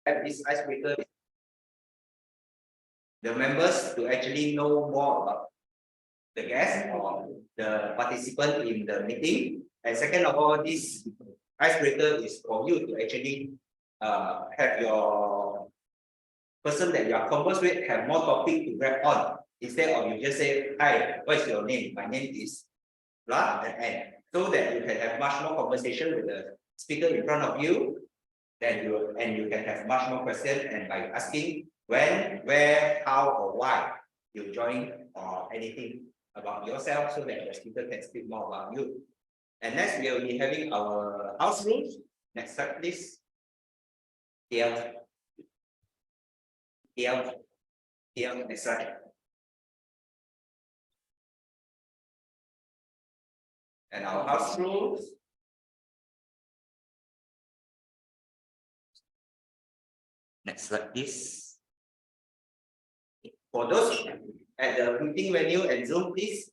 have this icebreaker, the members to actually know more about the guest or the participant in the meeting. And second of all, this icebreaker is for you to actually have your person that you are conversed with have more topic to grab on, instead of you just say, hi, what is your name? My name is blah and end. So that you can have much more conversation with the speaker in front of you, then you can have much more questions, and by asking when, where, how, or why you join or anything about yourself, so that the speaker can speak more about you. And next we will be having our house rules. Next slide, please. Here, next slide. And our house rules. Next slide, please. For those at the meeting venue and Zoom, please,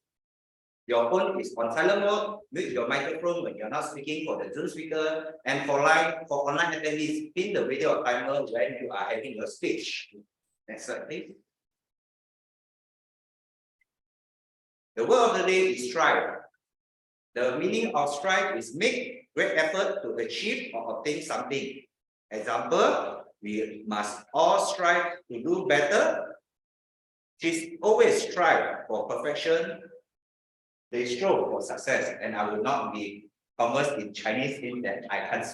your phone is on silent mode. Mute your microphone when you're not speaking for the Zoom speaker. And for online attendees, pin the video timer when you are having your speech. Next slide, please. The word of the day is strive. The meaning of strive is make great effort to achieve or obtain something. Example, we must all strive to do better. She's always strive for perfection. They strive for success. And I will not be conversed in Chinese in that I can't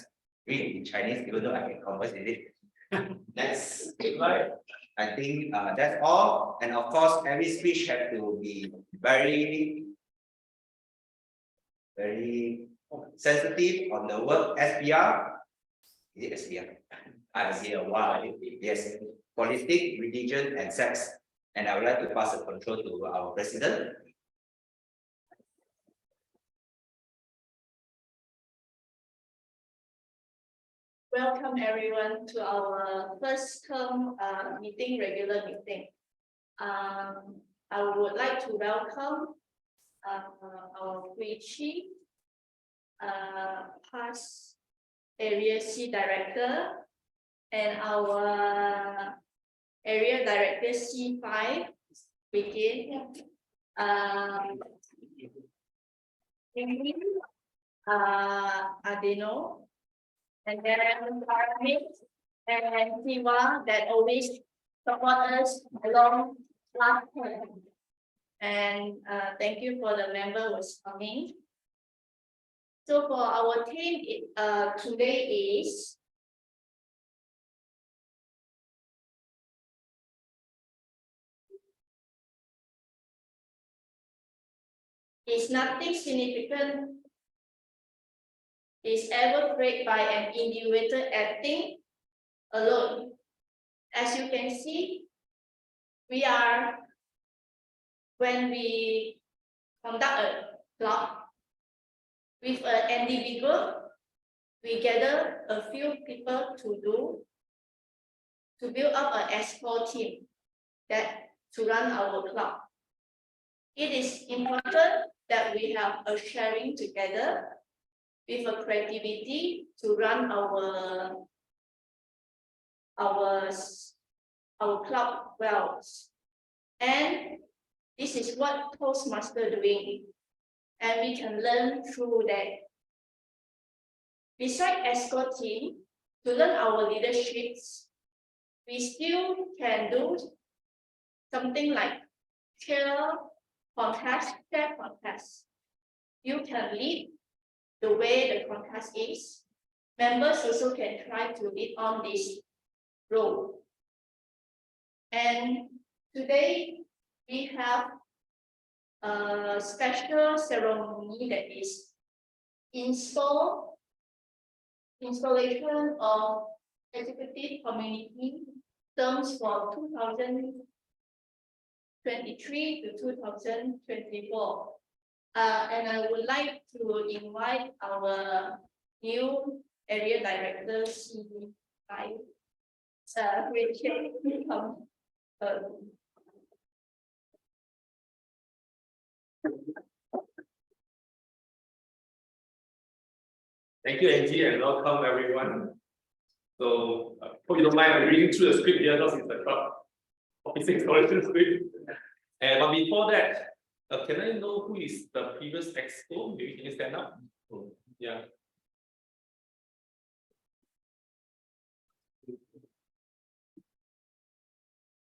read in Chinese, even though I can converse in it. Next slide. I think that's all. And of course, every speech has to be very sensitive on the word SPR. Is it SPR? SPR. Wow. Yes. Politics, religion, and sex. And I would like to pass the control to our president. Welcome everyone to our first term regular meeting. I would like to welcome our Hui Chi, past Area C Director, and our Area Director C5 begin. Adeno. And then Paramit and Siwa that always support us along last term. And thank you for the member who's coming. So for our theme today is nothing significant is ever created by an individual acting alone. As you can see, when we conduct a club with an individual, we gather a few people to build up an escort team to run our club. It is important that we have a sharing together with a creativity to run our club well. And this is what Toastmaster doing. And we can learn through that. Besides escorting, to learn our leaderships, we still can do something like share contest. You can lead the way the contest is. Members also can try to lead on this role. And today we have a special ceremony that is installation of executive community terms for 2023 to 2024. And I would like to invite our new area director, C5, Rachel, to come. Thank you, Angie, and welcome everyone. So, hope you don't mind, I'm reading through the script here because it's a crowd. 46 collection script. But before that, can I know who is the previous expo? Maybe can you stand up? Yeah.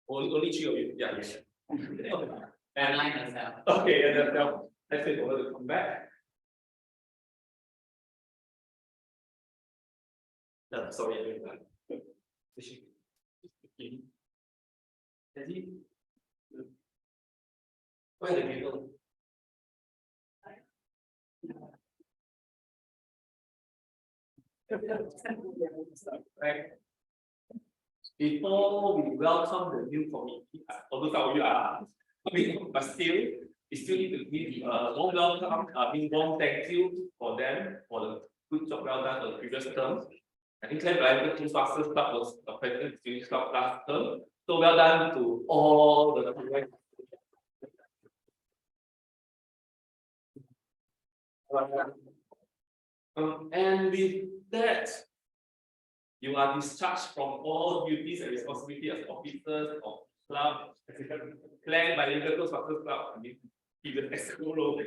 Only three of you. Yeah. And I myself. Okay, and then let's wait for her to come back. No, sorry, I didn't. Where the people? Right. Before we welcome the new committee, although some of you are, but still, we still need to give a warm welcome, warm thank you for them for the good job well done for the previous term. I think Klang Bilingual Toastmaster Club was a president student club last term. So well done to all the and with that, you are discharged from all duties and responsibility as officers of club, Klang Bilingual Toastmaster Club. I mean, even exco role.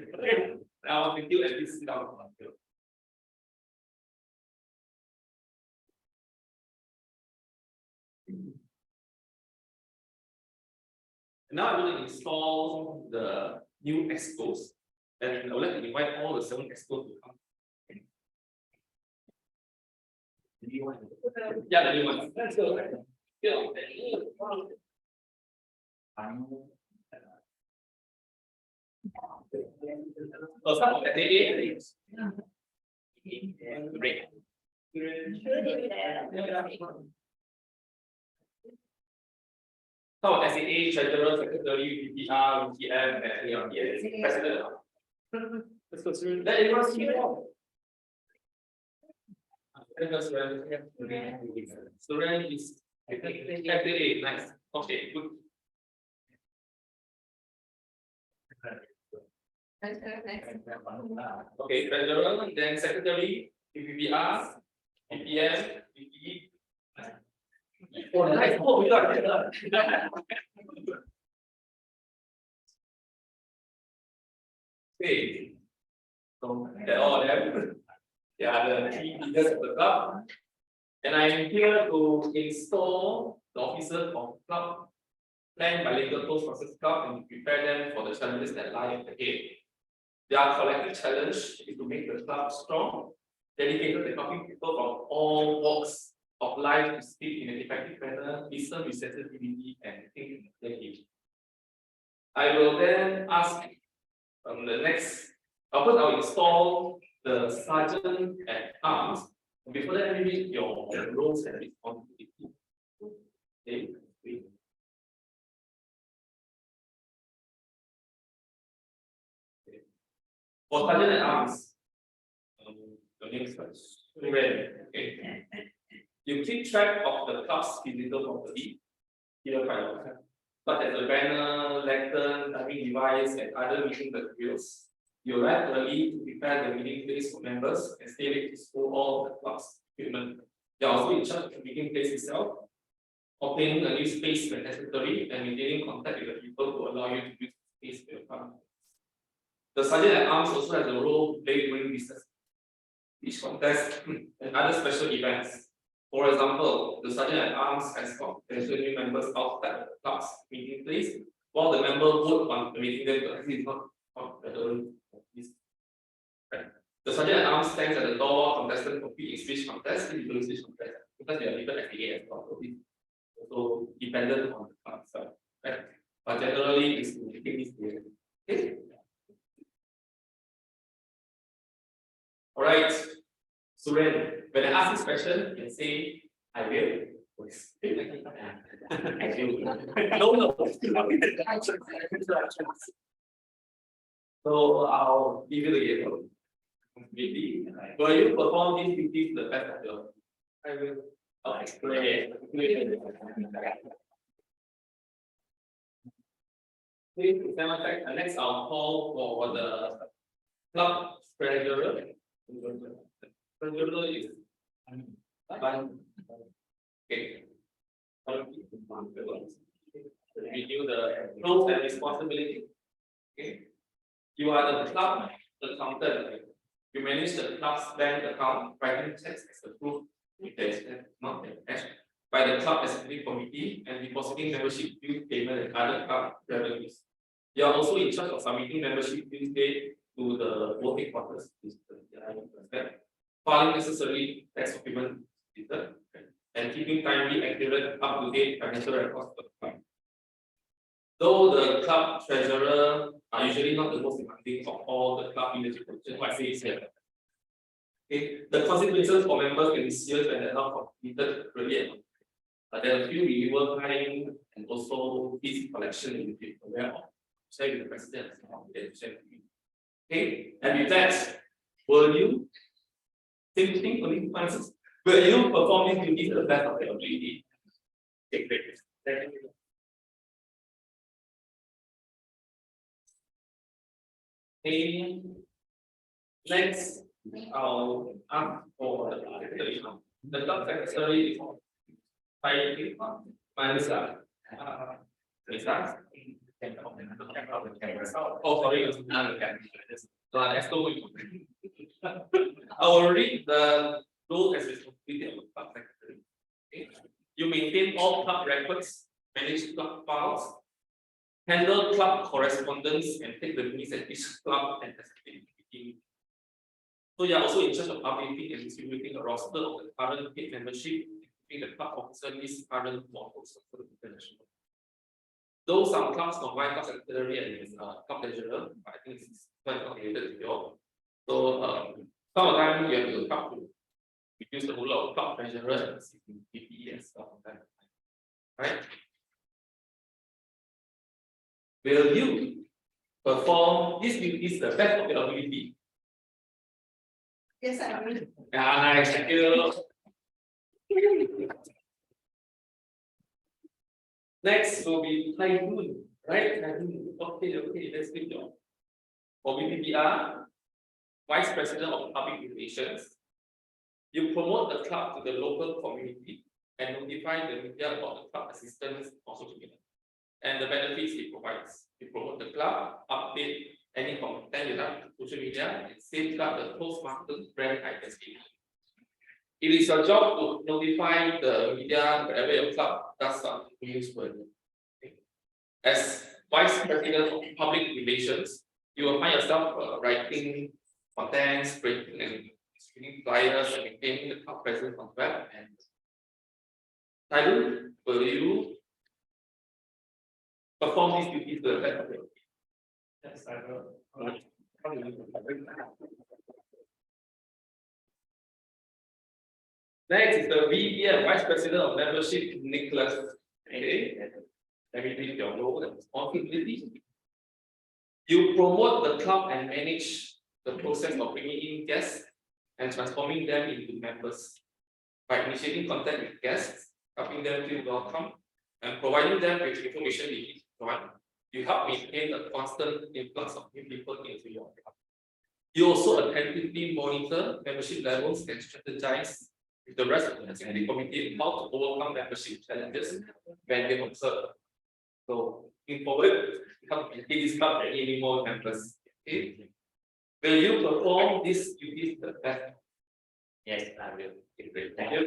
Now, thank you, and please sit down. Now I'm going to install the new expos, and I would like to invite all the 7 expos to come. Yeah, the new one. Let's go. Oh, some of the day. Great. So SAA, Treasurer, Secretary, PPR, UTM, and President. Let's go through. Let everyone see more. Suren is FAA, nice. Okay, good. Okay, Treasurer, then Secretary, PPR, PPM, PPE. Oh, nice. Oh, we got it. Okay. So they're all them. They are the 3 leaders of the club. And I'm here to install the officers of club, Klang Bilingual Toastmasters Club, and prepare them for the challenges that lie ahead. Their collective challenge is to make the club strong, dedicated to helping people from all walks of life to speak in an effective manner, listen with sensitivity, and think clearly. I will then ask the next. First, I will install the sergeant at arms. Before that, maybe your roles and responsibilities. Okay. For sergeant at arms, your name is okay. You keep track of the club's physical property, here such as the banner, lectern, timing device, and other meeting materials. You arrive early to prepare the meeting place for members and stay late to store all the club's equipment. You are also in charge of the meeting place itself, obtaining a new space when necessary, and maintaining contact with the people who allow you to use the space for your club. The sergeant at arms also has a role to play during business, each contest, and other special events. For example, the sergeant at arms has got potential new members outside the club's meeting place, while the member vote on the meeting day, but actually it's not this. The sergeant at arms stands at the door, contestant compete in speech contest, individual speech contest, because they are labeled FAA as well. So dependent on the club itself. Right? But generally it's to take this period. Okay. All right. Suren, when I ask this question, you can say, I will. I will. No. So I'll give you the game. Maybe. Will you perform these duties to the best of your? I will. Okay, great. Please stand back. Next, I'll call for the club treasurer. Treasurer is Okay. Review the roles and responsibility. Okay. You are the club accountant. You manage the club's bank account, writing checks as approved if there is not cash by the club executive committee and depositing membership dues payment and other club revenues. You are also in charge of submitting membership dues paid to the voting quarters, filing necessary tax documents, and keeping timely, accurate, up-to-date financial records for the club. Though the club treasurer are usually not the most demanding of all the club leadership positions, what I say is here. Okay, the consequences for members can be serious when they're not completed really. There are a few renewal time and also fees collection in the aware of. Share with the president. Okay, and with that, will you think only answers? Will you perform these duties to the best of your ability? Okay, great. Thank you. Okay. Next, I'll ask for the secretary. The club secretary is Manisa. Manisa. Oh, sorry. Let's go. I will read the role as responsibility of the club secretary. Okay. You maintain all club records, manage club files, handle club correspondence, and take the minutes at each club and executive meeting. So you are also in charge of updating and distributing a roster of the current paid membership, including the club officer list, current models for the international. Though some clubs combine club secretary and club treasurer, but I think it's quite related to your. So some of the time you have to club to reduce the whole of club treasurer and PPE and stuff like that. Right? Will you perform these duties the best of your ability? Yes, I will. Nice, thank you. Next will be Typhoon, right? Typhoon. Okay, that's good job. For BPPR, Vice President of Public Relations, you promote the club to the local community and notify the media about the club assistance on social media and the benefits it provides. You promote the club, update any content you have on social media, and safeguard the Toastmaster brand identity. It is your job to notify the media wherever your club does something newsworthy. As Vice President of Public Relations, you will find yourself writing contents, printing and distributing flyers, and maintaining the club presence on web. And Tyler, will you perform these duties to the best of your ability? Yes, I will. Next is the VP and Vice President of Membership, Nicholas. Okay. Let me read your role and responsibility. You promote the club and manage the process of bringing in guests and transforming them into members by initiating contact with guests, helping them feel welcome, and providing them with information they need to join. You help maintain a constant influx of new people into your club. You also attentively monitor membership levels and strategize with the rest of the executive committee how to overcome membership challenges when they observe. So, looking forward, help maintain this club and any more members. Okay. Will you perform these duties the best? Yes, I will. Okay, thank you.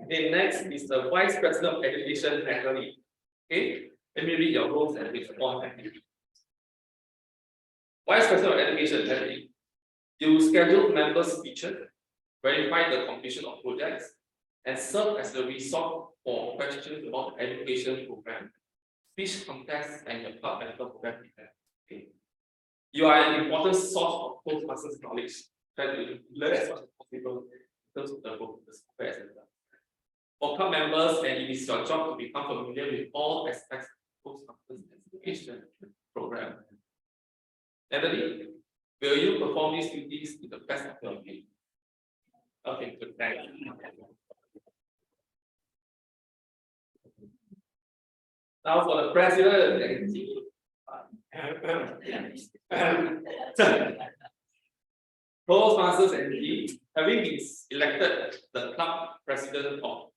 Okay, next is the Vice President of Education, Natalie. Okay, let me read your roles and responsibilities. Vice President of Education, Natalie. You schedule member speeches, verify the completion of projects, and serve as the resource for questions about the education program, speech contests, and your club medical program. Okay. You are an important source of Toastmasters knowledge. Try to learn as much as possible in terms of the software, etc. For club members, and it is your job to become familiar with all aspects of Toastmasters education program. Natalie, will you perform these duties to the best of your ability? Okay, good. Thank you. Now for the president and team. Toastmasters and team, having been elected the club president of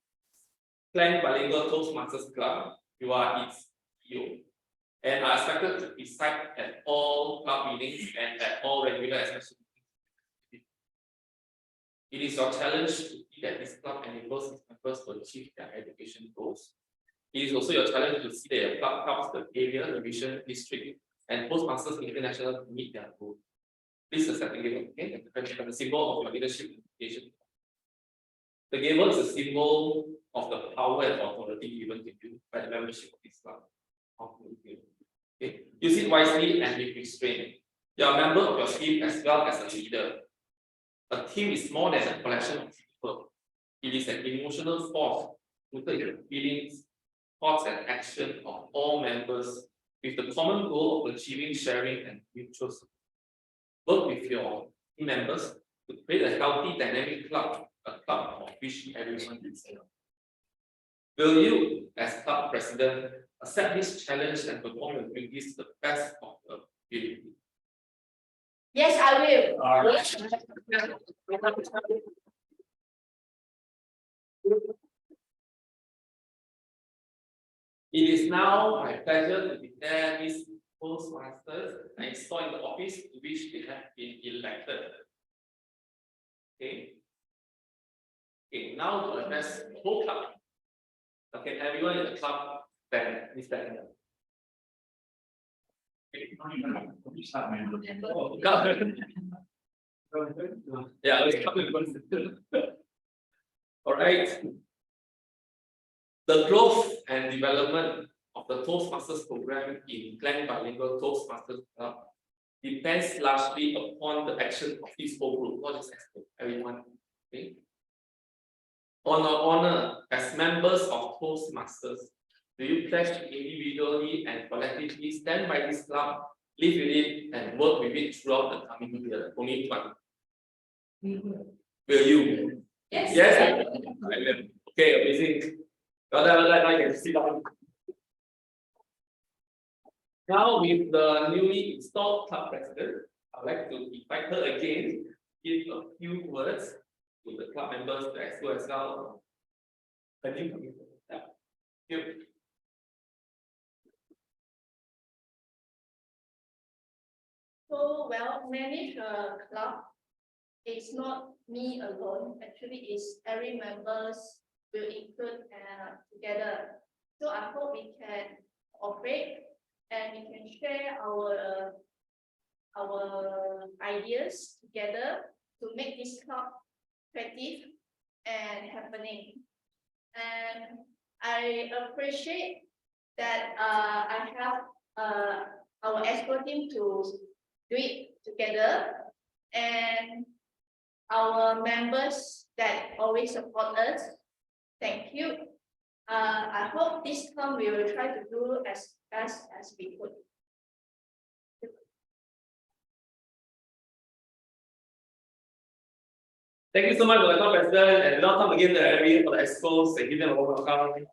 Klang Bilingual Toastmasters Club, you are its CEO and are expected to preside at all club meetings and at all regular expression meetings. It is your challenge to see that this club enables its members to achieve their education goals. It is also your challenge to see that your club helps the area, the vision, district, and Toastmasters International to meet their goals. Please accept the gavel, okay? And the symbol of your leadership and education. The gavel is a symbol of the power and authority given to you by the membership of this club. Okay? Use it wisely and with restraint. You are a member of your team as well as a leader. A team is more than a collection of people. It is an emotional force rooted in the feelings, thoughts, and action of all members with the common goal of achieving, sharing, and mutual support. Work with your team members to create a healthy, dynamic club, a club of which everyone is in. Will you, as club president, accept this challenge and perform your duties to the best of your ability? Yes, I will. It is now my pleasure to declare these Toastmasters and installed in the office to which they have been elected. Okay. Okay, now to address the whole club. Okay, everyone in the club stand, please stand. Yeah, let's come in. All right. The growth and development of the Toastmasters program in Klang Bilingual Toastmasters Club depends largely upon the action of this whole group, not just everyone. Okay. On our honor as members of Toastmasters, do you pledge to individually and collectively stand by this club, live with it, and work with it throughout the coming year? Only one. Will you? Yes. Yes. I will. Okay, amazing. Now you can sit down. Now with the newly installed club president, I'd like to invite her again to give a few words to the club members, the exco as well. Thank you. Yeah. Thank you. So well, manage a club. It's not me alone. Actually, it's every members will include together. So I hope we can cooperate and we can share our ideas together to make this club creative and happening. And I appreciate that I have our EXCO team to do it together, and our members that always support us. Thank you. I hope this time we will try to do as best as we could. Thank you so much for the club president, and welcome again to every for the expos and give them a warm welcome.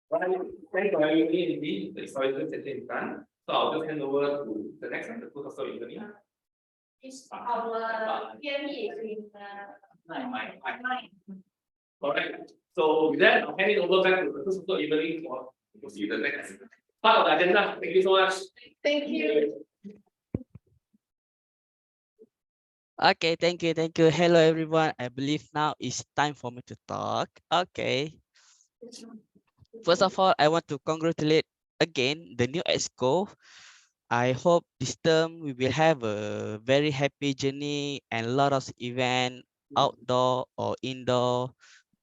Right, thank you for having me indeed. The historical setting is done. So I'll just hand over to the next one, the Toastmaster Evening. It's our PME is in nine. Alright. So with that, I'll hand it over back to the Toastmaster Evening for to see the next part of the agenda. Thank you so much. Thank you. Okay, thank you, thank you. Hello, everyone. I believe now it's time for me to talk. Okay. First of all, I want to congratulate again the new EXCO. I hope this term we will have a very happy journey and a lot of event outdoor or indoor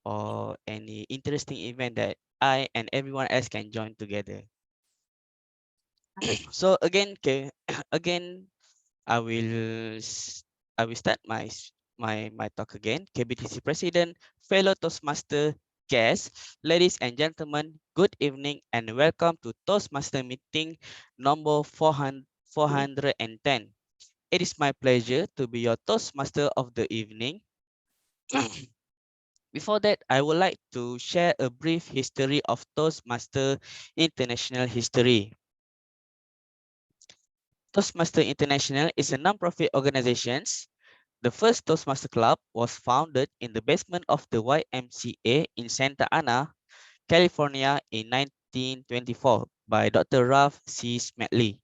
or any interesting event that I and everyone else can join together. So again, okay, again, I will start my talk again. KBTC President, fellow Toastmaster guests, ladies and gentlemen, good evening and welcome to Toastmaster meeting number 410. It is my pleasure to be your Toastmaster of the evening. Before that, I would like to share a brief history of Toastmaster International history. Toastmaster International is a non-profit organization. The first Toastmaster Club was founded in the basement of the YMCA in Santa Ana, California in 1924 by Dr. Ralph C. Smedley.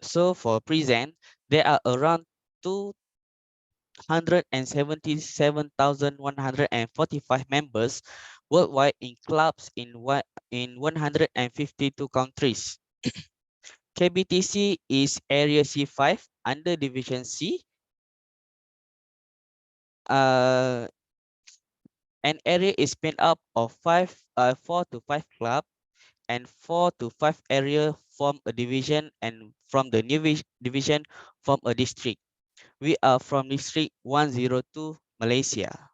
So for present, there are around 277,145 members worldwide in clubs in 152 countries. KBTC is Area C5 under Division C. An area is made up of 4 to 5 clubs, and 4 to 5 area form a division, and from the new division form a district. We are from District 102, Malaysia.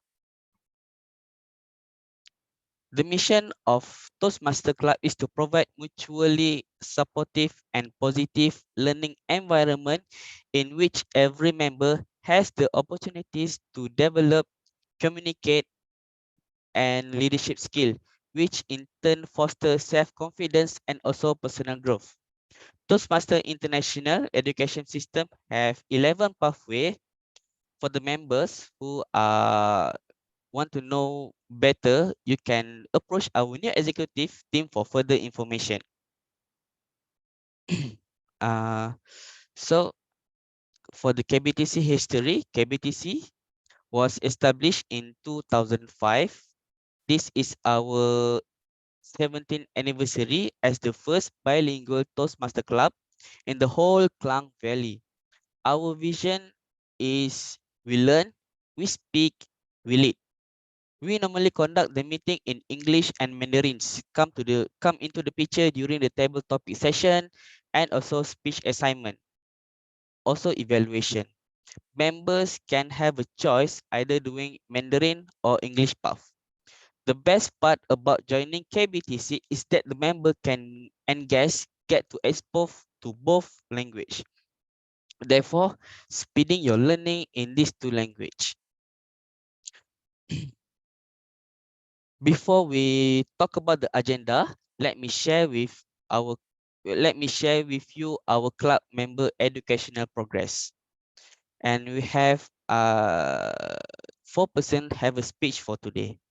The mission of Toastmaster Club is to provide mutually supportive and positive learning environment in which every member has the opportunities to develop, communicate, and leadership skill, which in turn foster self-confidence and also personal growth. Toastmaster International Education System have 11 pathways for the members who want to know better. You can approach our new executive team for further information. uh, so for the KBTC history, KBTC was established in 2005. This is our 17th anniversary as the first bilingual Toastmaster Club in the whole Klang Valley. Our vision is we learn, we speak, we lead. We normally conduct the meeting in English and Mandarins. Come into the picture during the table topic session and also speech assignment. Also evaluation. Members can have a choice either doing Mandarin or English path. The best part about joining KBTC is that the member can and guests get to expose to both language. Therefore, speeding your learning in these two languages. Before we talk about the agenda, let me share with you our club member educational progress. And we have 4% have a speech for today.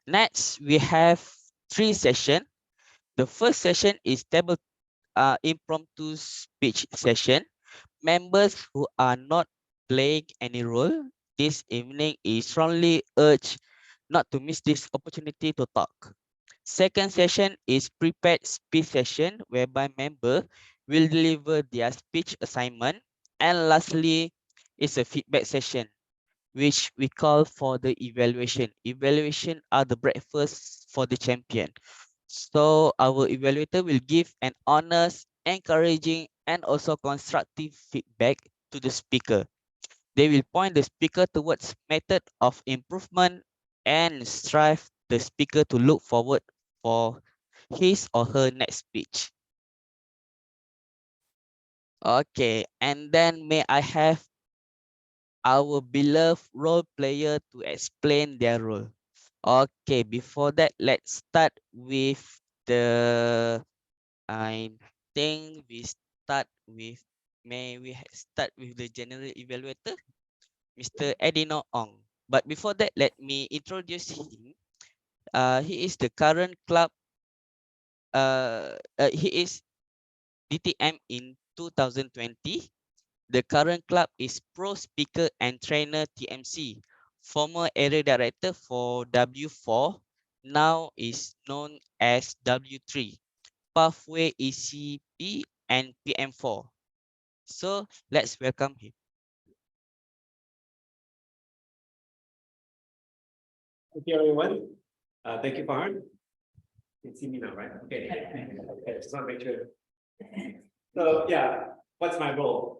Next, we have 3 sessions. The first session is table impromptu speech session. Members who are not playing any role this evening is strongly urged not to miss this opportunity to talk. Second session is prepared speech session whereby member will deliver their speech assignment. And lastly is a feedback session which we call for the evaluation. Evaluation are the breakfast for the champion. So our evaluator will give an honest, encouraging, and also constructive feedback to the speaker. They will point the speaker towards method of improvement and strive the speaker to look forward for his or her next speech. Okay, and then may I have our beloved role player to explain their role. Okay, before that, let's start with the, I think we start with, may we start with the general evaluator, Mr. Edino Ong. But before that, let me introduce him. He is the current club, he is DTM in 2020. The current club is Pro Speaker and Trainer TMC, former area director for W4, now is known as W3, Pathway ECP and PM4. So let's welcome him. Thank you, everyone. Thank you, Farhan. You can see me now, right? Okay. Okay, just want to make sure. So, yeah, what's my role?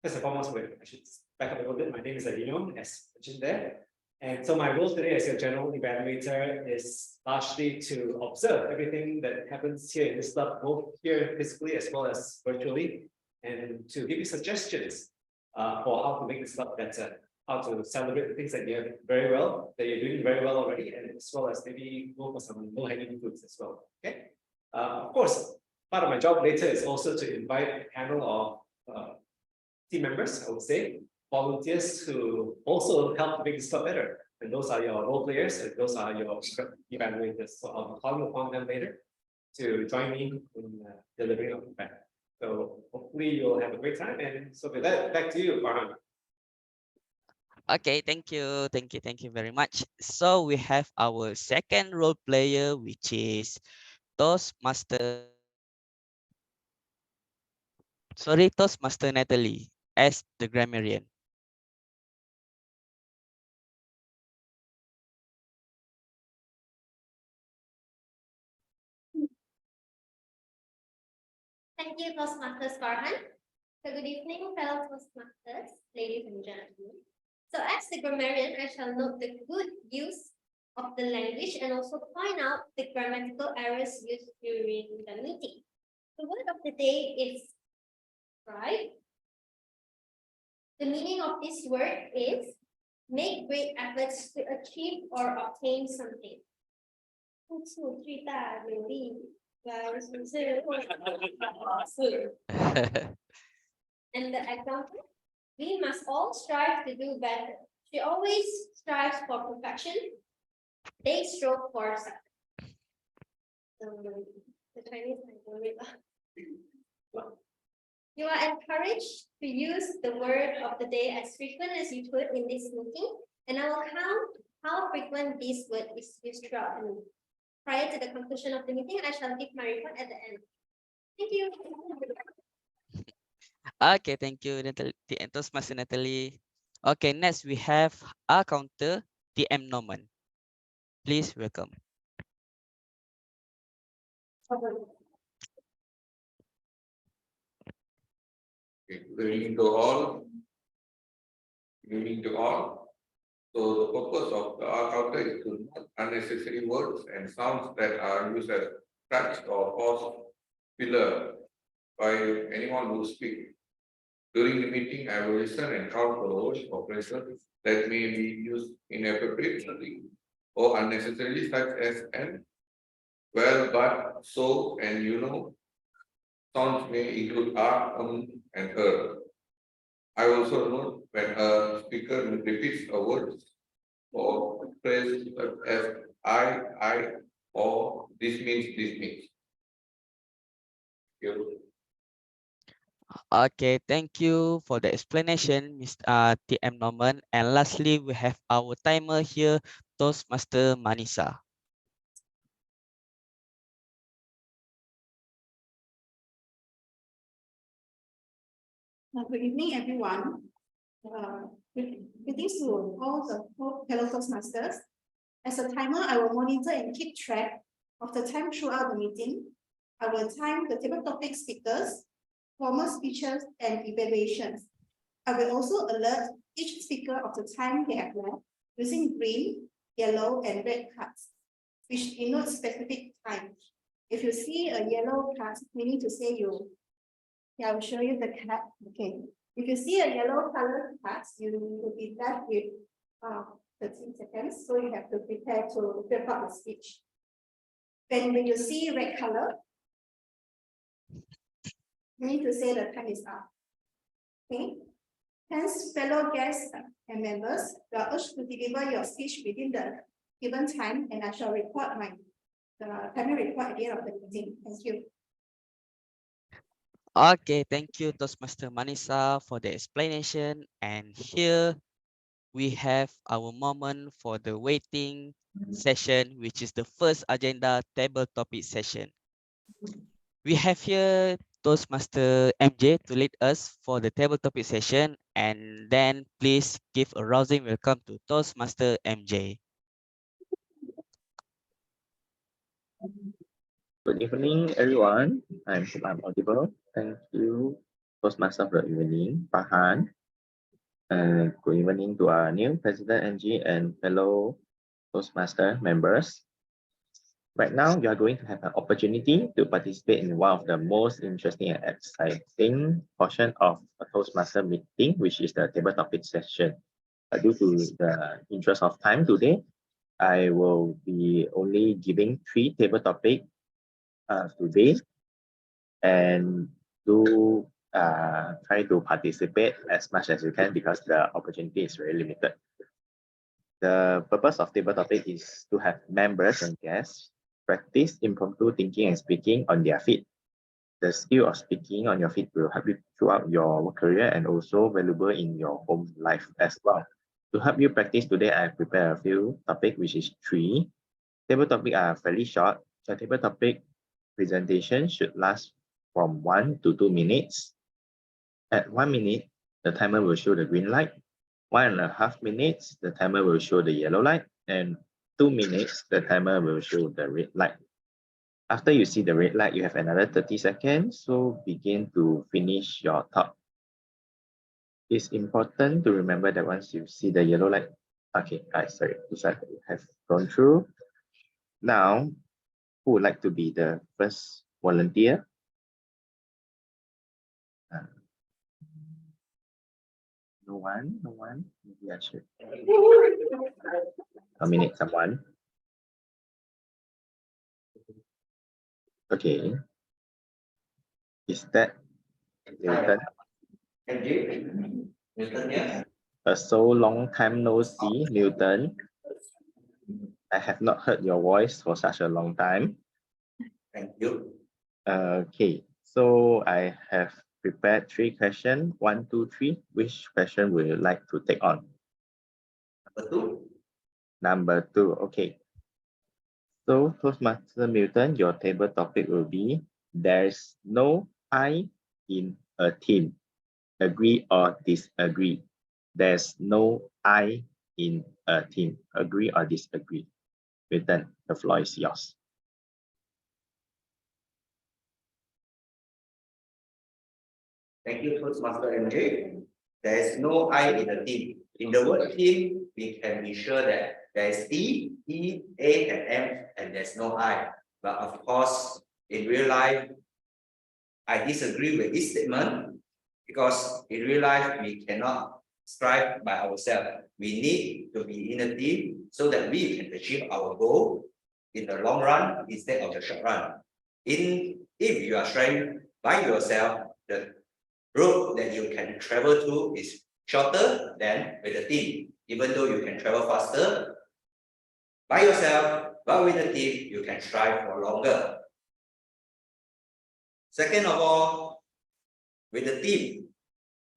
First and foremost, I should back up a little bit. My name is Adino, as mentioned there. And so my role today as your general evaluator is largely to observe everything that happens here in this club, both here physically as well as virtually, and to give you suggestions for how to make this club better. how to celebrate the things that you have very well, that you're doing very well already, and as well as maybe go for some low-hanging fruits as well. Okay. Of course, part of my job later is also to invite a panel of team members, I would say, volunteers who also help to make this club better. And those are your role players, and those are your evaluators. So I'll be calling upon them later to join me in delivering of the event. So hopefully you'll have a great time. And so with that, back to you, Farhan. Okay, thank you very much. So we have our second role player, which is Toastmaster. Sorry, Toastmaster Natalie as the grammarian. Thank you, Toastmasters Farhan. So good evening, fellow Toastmasters, ladies and gentlemen. So as the grammarian, I shall note the good use of the language and also point out the grammatical errors used during the meeting. The word of the day is strive. The meaning of this word is make great efforts to achieve or obtain something. 付出巨大努力来实现或是 And the example, we must all strive to do better. She always strives for perfection. They strive for success. The Chinese I don't read. You are encouraged to use the word of the day as frequent as you could in this meeting, and I will count how frequent this word is used throughout the meeting. Prior to the conclusion of the meeting, I shall give my report at the end. Thank you. Okay, thank you, Natalie, Toastmaster Natalie. Okay, next we have our counter, TM Norman. Please welcome. Okay, good evening to all. Good evening to all. So the purpose of the R counter is to note unnecessary words and sounds that are used as crutch or pause filler by anyone who speaks. During the meeting, I will listen and count for the words or phrases that may be used inappropriately or unnecessarily, such as and, well, but, so, and you know. Sounds may include and I also note when a speaker repeats a word or phrase such as I, or this means. Thank you. Okay, thank you for the explanation, Mr. TM Norman. And lastly, we have our timer here, Toastmaster Manisa. Good evening, everyone. Greetings to all the fellow Toastmasters. As a timer, I will monitor and keep track of the time throughout the meeting. I will time the table topic speakers, formal speeches, and evaluations. I will also alert each speaker of the time they have left using green, yellow, and red cards, which denote specific time. If you see a yellow card, meaning to say I will show you the card. Okay. If you see a yellow color card, you will be left with 13 seconds. So you have to prepare to wrap up the speech. When you see red color, you need to say the time is up. Okay. Hence, fellow guests and members, you are urged to deliver your speech within the given time, and I shall report my timing report at the end of the meeting. Thank you. Okay, thank you, Toastmaster Manisa, for the explanation. And here we have our moment for the waiting session, which is the first agenda table topic session. We have here Toastmaster MJ to lead us for the table topic session, and then please give a rousing welcome to Toastmaster MJ. Good evening, everyone. I'm audible. Thank you, Toastmaster of the evening, Farhan. And good evening to our new President NG and fellow Toastmaster members. Right now, you are going to have an opportunity to participate in one of the most interesting and exciting portion of a Toastmaster meeting, which is the table topic session. But due to the interest of time today, I will be only giving 3 table topics today, and do try to participate as much as you can because the opportunity is very limited. The purpose of table topic is to have members and guests practice impromptu thinking and speaking on their feet. The skill of speaking on your feet will help you throughout your career and also valuable in your home life as well. To help you practice today, I have prepared a few topics, which is 3. Table topics are fairly short. The table topic presentation should last from 1 to 2 minutes. At 1 minute, the timer will show the green light. 1.5 minutes, the timer will show the yellow light, and 2 minutes, the timer will show the red light. After you see the red light, you have another 30 seconds, so begin to finish your thought. It's important to remember that once you see the yellow light, okay, sorry, this I have gone through. Now, who would like to be the first volunteer? No one, no one. Maybe I should nominate someone. Okay. Is that Newton? Thank you. Newton, yes. A so long time no see, Newton. I have not heard your voice for such a long time. Thank you. Okay, so I have prepared 3 questions. 1, 2, 3. Which question would you like to take on? Number 2. Number 2. Okay. So Toastmaster Newton, your table topic will be there's no I in a team. Agree or disagree? There's no I in a team. Agree or disagree? Newton, the floor is yours. Thank you, Toastmaster MJ. There is no I in the team. In the word team, we can be sure that there is E, A, and M, and there's no I. But of course, in real life, I disagree with this statement because in real life, we cannot strive by ourselves. We need to be in a team so that we can achieve our goal in the long run instead of the short run. If you are striving by yourself, the road that you can travel to is shorter than with a team. Even though you can travel faster by yourself, but with a team, you can strive for longer. Second of all, with a team,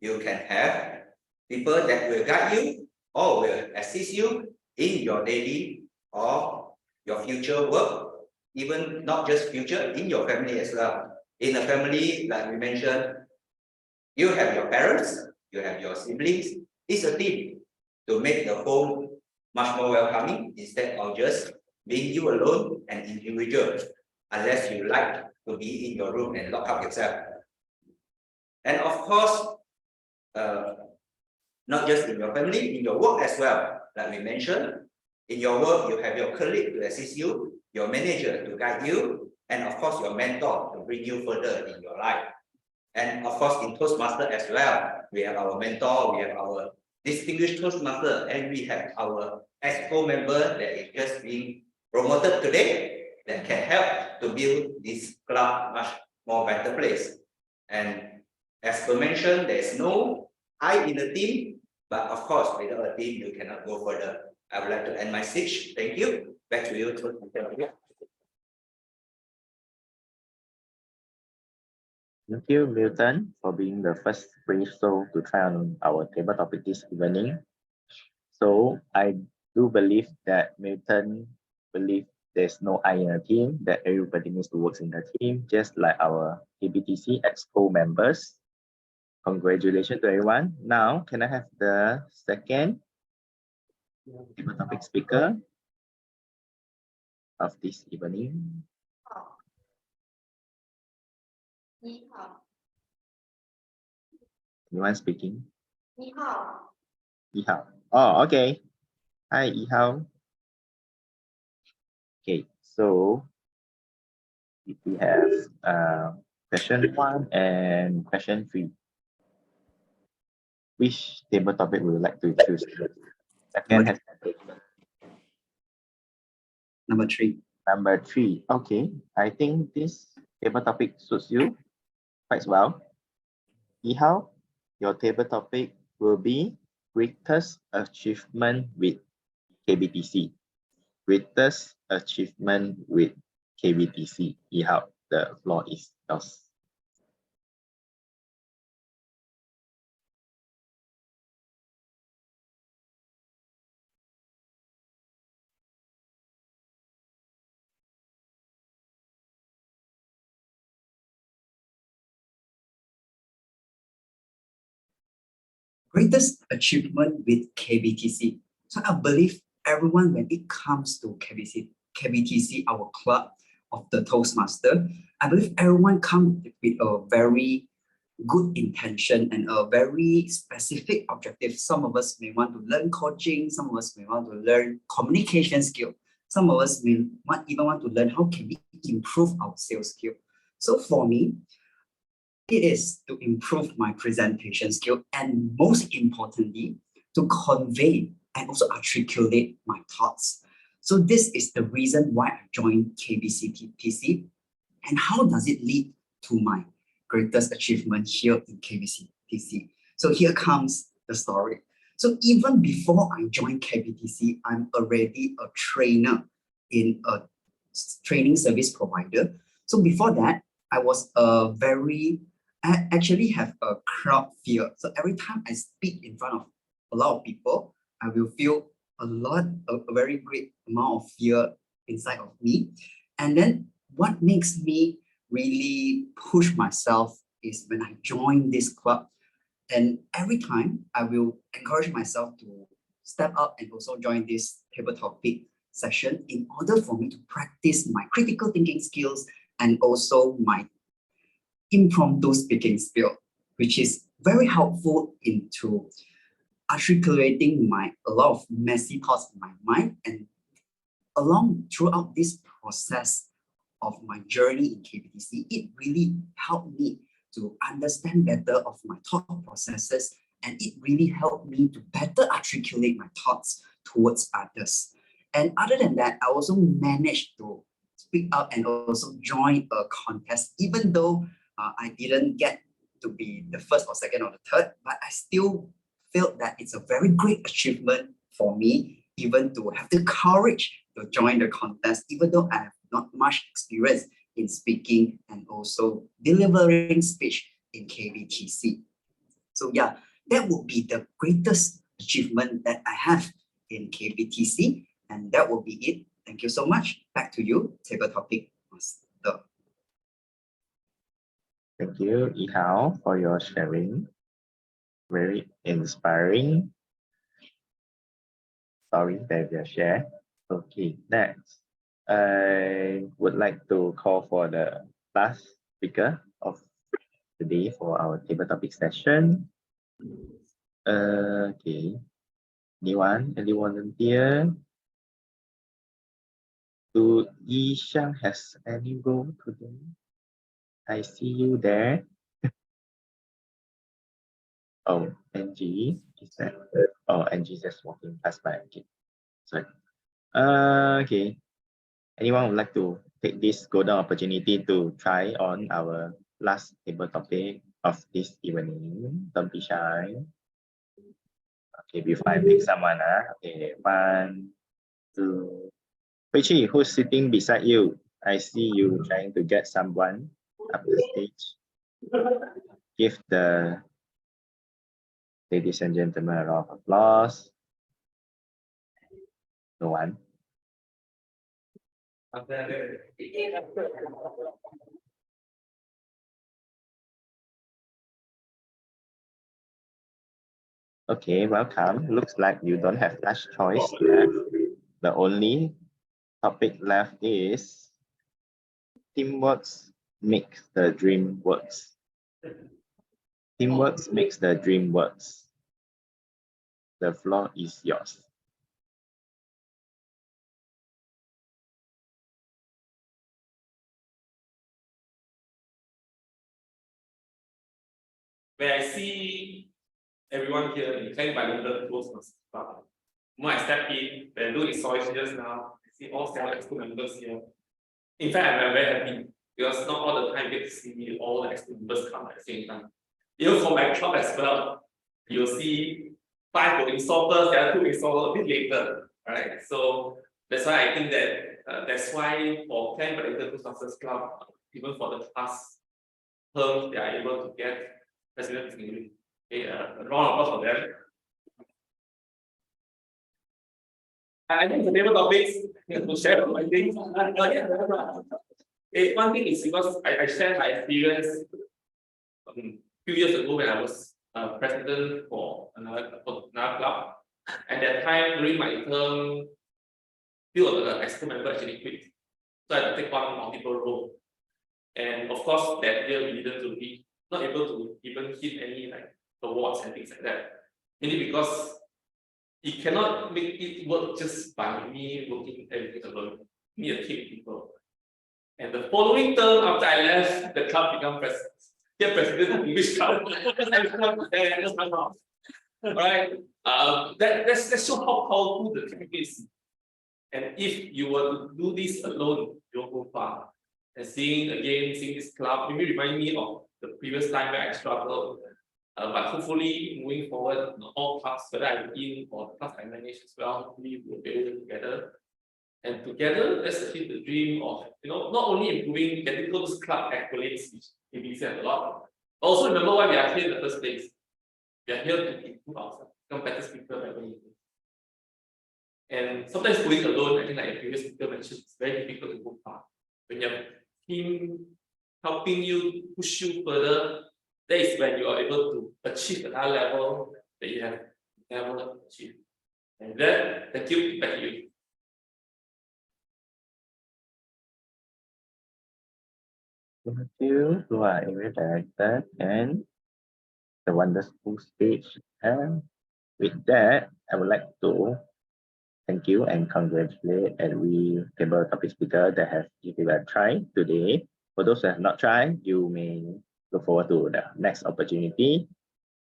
you can have people that will guide you or will assist you in your daily or your future work, even not just future, in your family as well. In a family, like we mentioned, you have your parents, you have your siblings. It's a team to make the home much more welcoming instead of just being you alone and individual, unless you like to be in your room and lock up yourself. And of course, not just in your family, in your work as well. Like we mentioned, in your work, you have your colleague to assist you, your manager to guide you, and of course, your mentor to bring you further in your life. And of course, in Toastmaster as well, we have our mentor, we have our distinguished Toastmaster, and we have our EXCO member that is just being promoted today that can help to build this club much more better place. And as per mentioned, there is no I in the team, but of course, without a team, you cannot go further. I would like to end my speech. Thank you. Back to you, Toastmaster. Thank you, Milton, for being the first brave soul to try on our table topic this evening. So I do believe that Milton believes there's no I in a team, that everybody needs to work in the team, just like our ABTC EXCO members. Congratulations to everyone. Now, can I have the second table topic speaker of this evening? Anyone speaking? Yihao. Oh, okay. Hi, Yihao. Okay, so we have question 1 and question 3. which table topic would you like to choose? Second has Number 3. number 3. Okay, I think this table topic suits you quite well. Ihao, your table topic will be greatest achievement with KBTC. Greatest achievement with KBTC. Ihao, the floor is yours. Greatest achievement with KBTC. So I believe everyone, when it comes to KBTC, our club of the Toastmaster, I believe everyone comes with a very good intention and a very specific objective. Some of us may want to learn coaching, some of us may want to learn communication skill, some of us may even want to learn how can we improve our sales skill. So for me, it is to improve my presentation skill and most importantly, to convey and also articulate my thoughts. So this is the reason why I joined KBCTC. And how does it lead to my greatest achievement here in KBCTC? So here comes the story. So even before I joined KBTC, I'm already a trainer in a training service provider. So before that, I actually have a crowd fear. So every time I speak in front of a lot of people, I will feel a very great amount of fear inside of me. And then what makes me really push myself is when I join this club. And every time I will encourage myself to step up and also join this table topic session in order for me to practice my critical thinking skills and also my impromptu speaking skill, which is very helpful into articulating a lot of messy thoughts in my mind. And throughout this process of my journey in KBTC, it really helped me to understand better of my thought processes, and it really helped me to better articulate my thoughts towards others. And other than that, I also managed to speak up and also join a contest, even though I didn't get to be the first or second or the third, but I still felt that it's a very great achievement for me, even to have the courage to join the contest, even though I have not much experience in speaking and also delivering speech in KBTC. So yeah, that would be the greatest achievement that I have in KBTC, and that will be it. Thank you so much. Back to you, table topic master. Thank you, Ihao, for your sharing. Very inspiring. Sorry that you share. Okay, next. I would like to call for the last speaker of the day for our table topic session. Okay. Anyone? Any volunteer? Do Yishang has any role today? I see you there. Oh, Angie, is that? Oh, Angie just walking past by. Okay, sorry. Okay. Anyone would like to take this golden opportunity to try on our last table topic of this evening? Don't be shy. Okay, before I pick someone, okay, 1, 2. Hui, who's sitting beside you? I see you trying to get someone up the stage. Give the ladies and gentlemen a round of applause. No one. Okay, welcome. Looks like you don't have much choice left. The only topic left is teamwork makes the dream works. Teamwork makes the dream works. The floor is yours. When I see everyone here in Klang Bilingual Toastmaster Club. When I step in, when I do installation just now, I see all 7 exco members here. In fact, I'm very happy because not all the time you get to see all the exco members come at the same time. Even for my club as well, you'll see 5 will install first, the other 2 install a bit later, right? So that's why I think that that's why for Klang Bilingual Toastmasters Club, even for the past terms, they are able to get president English. Okay, a round of applause for them. I think the table topics to share my things. One thing is because I shared my experience few years ago when I was president for another club. And that time during my term, few of the exco members actually quit. So I had to take on multiple roles. And of course, that year we didn't really not able to even hit any like awards and things like that. Mainly because it cannot make it work just by me working everything alone. We need a team of people. And the following term after I left, the club became president of English club. Right? That's so how powerful the team is. And if you were to do this alone, you'll go far. And seeing this club, maybe remind me of the previous time where I struggled. But hopefully, moving forward, all clubs, whether I'm in or the clubs I manage as well, hopefully we'll be able to together. And together, let's achieve the dream of not only improving, getting those club accolades, which ABC have a lot, but also remember why we are here in the first place. We are here to improve ourselves, become better speaker, better leaders. And sometimes going alone, I think like the previous speaker mentioned, it's very difficult to go far. When you have a team helping you, push you further, that is when you are able to achieve another level that you have never achieved. And that, thank you, back to you. Thank you to our area director and the wonderful speech. And with that, I would like to thank you and congratulate every table topic speaker that has given a try today. For those who have not tried, you may look forward to the next opportunity.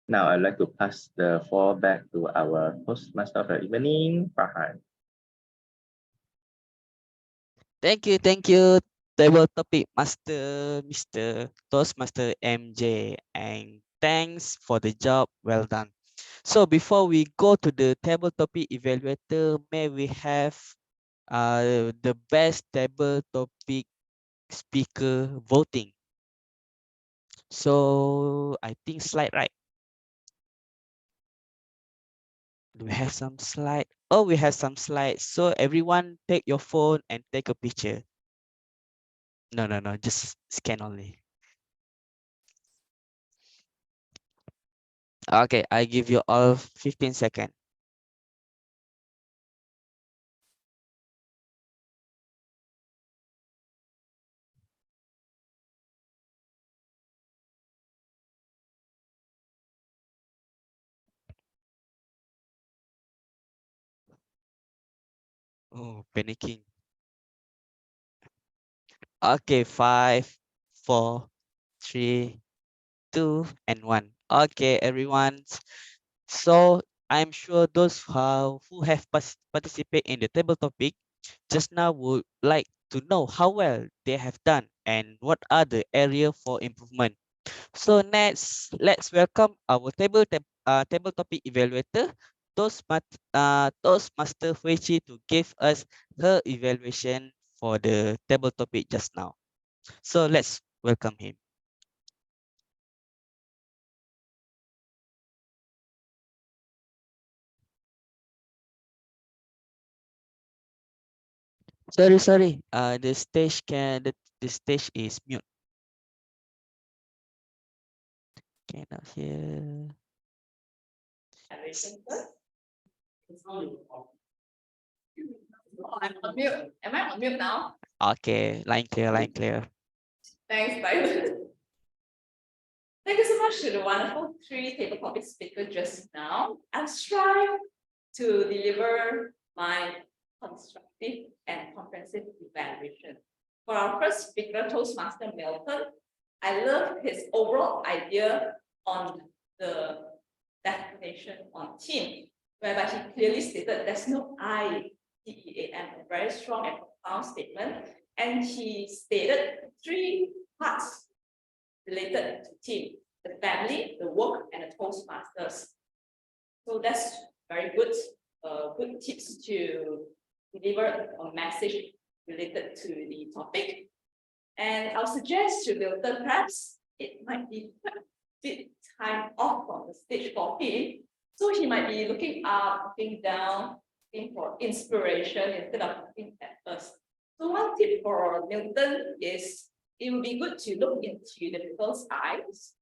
Now I'd like to pass the floor back to our Toastmaster of the evening, Farhan. Thank you, table topic master, Mr. Toastmaster MJ, and thanks for the job well done. So before we go to the table topic evaluator, may we have the best table topic speaker voting. So I think slide right. Do we have some slide? Oh, we have some slides. So everyone take your phone and take a picture. No, just scan only. Okay, I give you all 15 seconds. Oh, panicking. Okay, 5, 4, 3, 2, and 1. Okay, everyone. So I'm sure those who have participated in the table topic just now would like to know how well they have done and what are the area for improvement. So next, let's welcome our table topic evaluator, Toastmaster Huichi, to give us her evaluation for the table topic just now. So let's welcome him. Sorry. The stage is mute. Cannot hear. Oh, I'm on mute. Am I on mute now? Okay, line clear. Thanks, Simon. Thank you so much to the wonderful 3 table topic speakers just now. I'll strive to deliver my constructive and comprehensive evaluation. For our first speaker, Toastmaster Milton, I love his overall idea on the definition on team, whereby he clearly stated there's no I-T-E-A-M, a very strong and profound statement. And he stated 3 parts related to team: the family, the work, and the Toastmasters. So that's very good, good tips to deliver a message related to the topic. And I'll suggest to Milton, perhaps it might be a bit time off from the stage for him. So he might be looking up, looking down, looking for inspiration instead of looking at us. So one tip for Milton is it would be good to look into the people's eyes,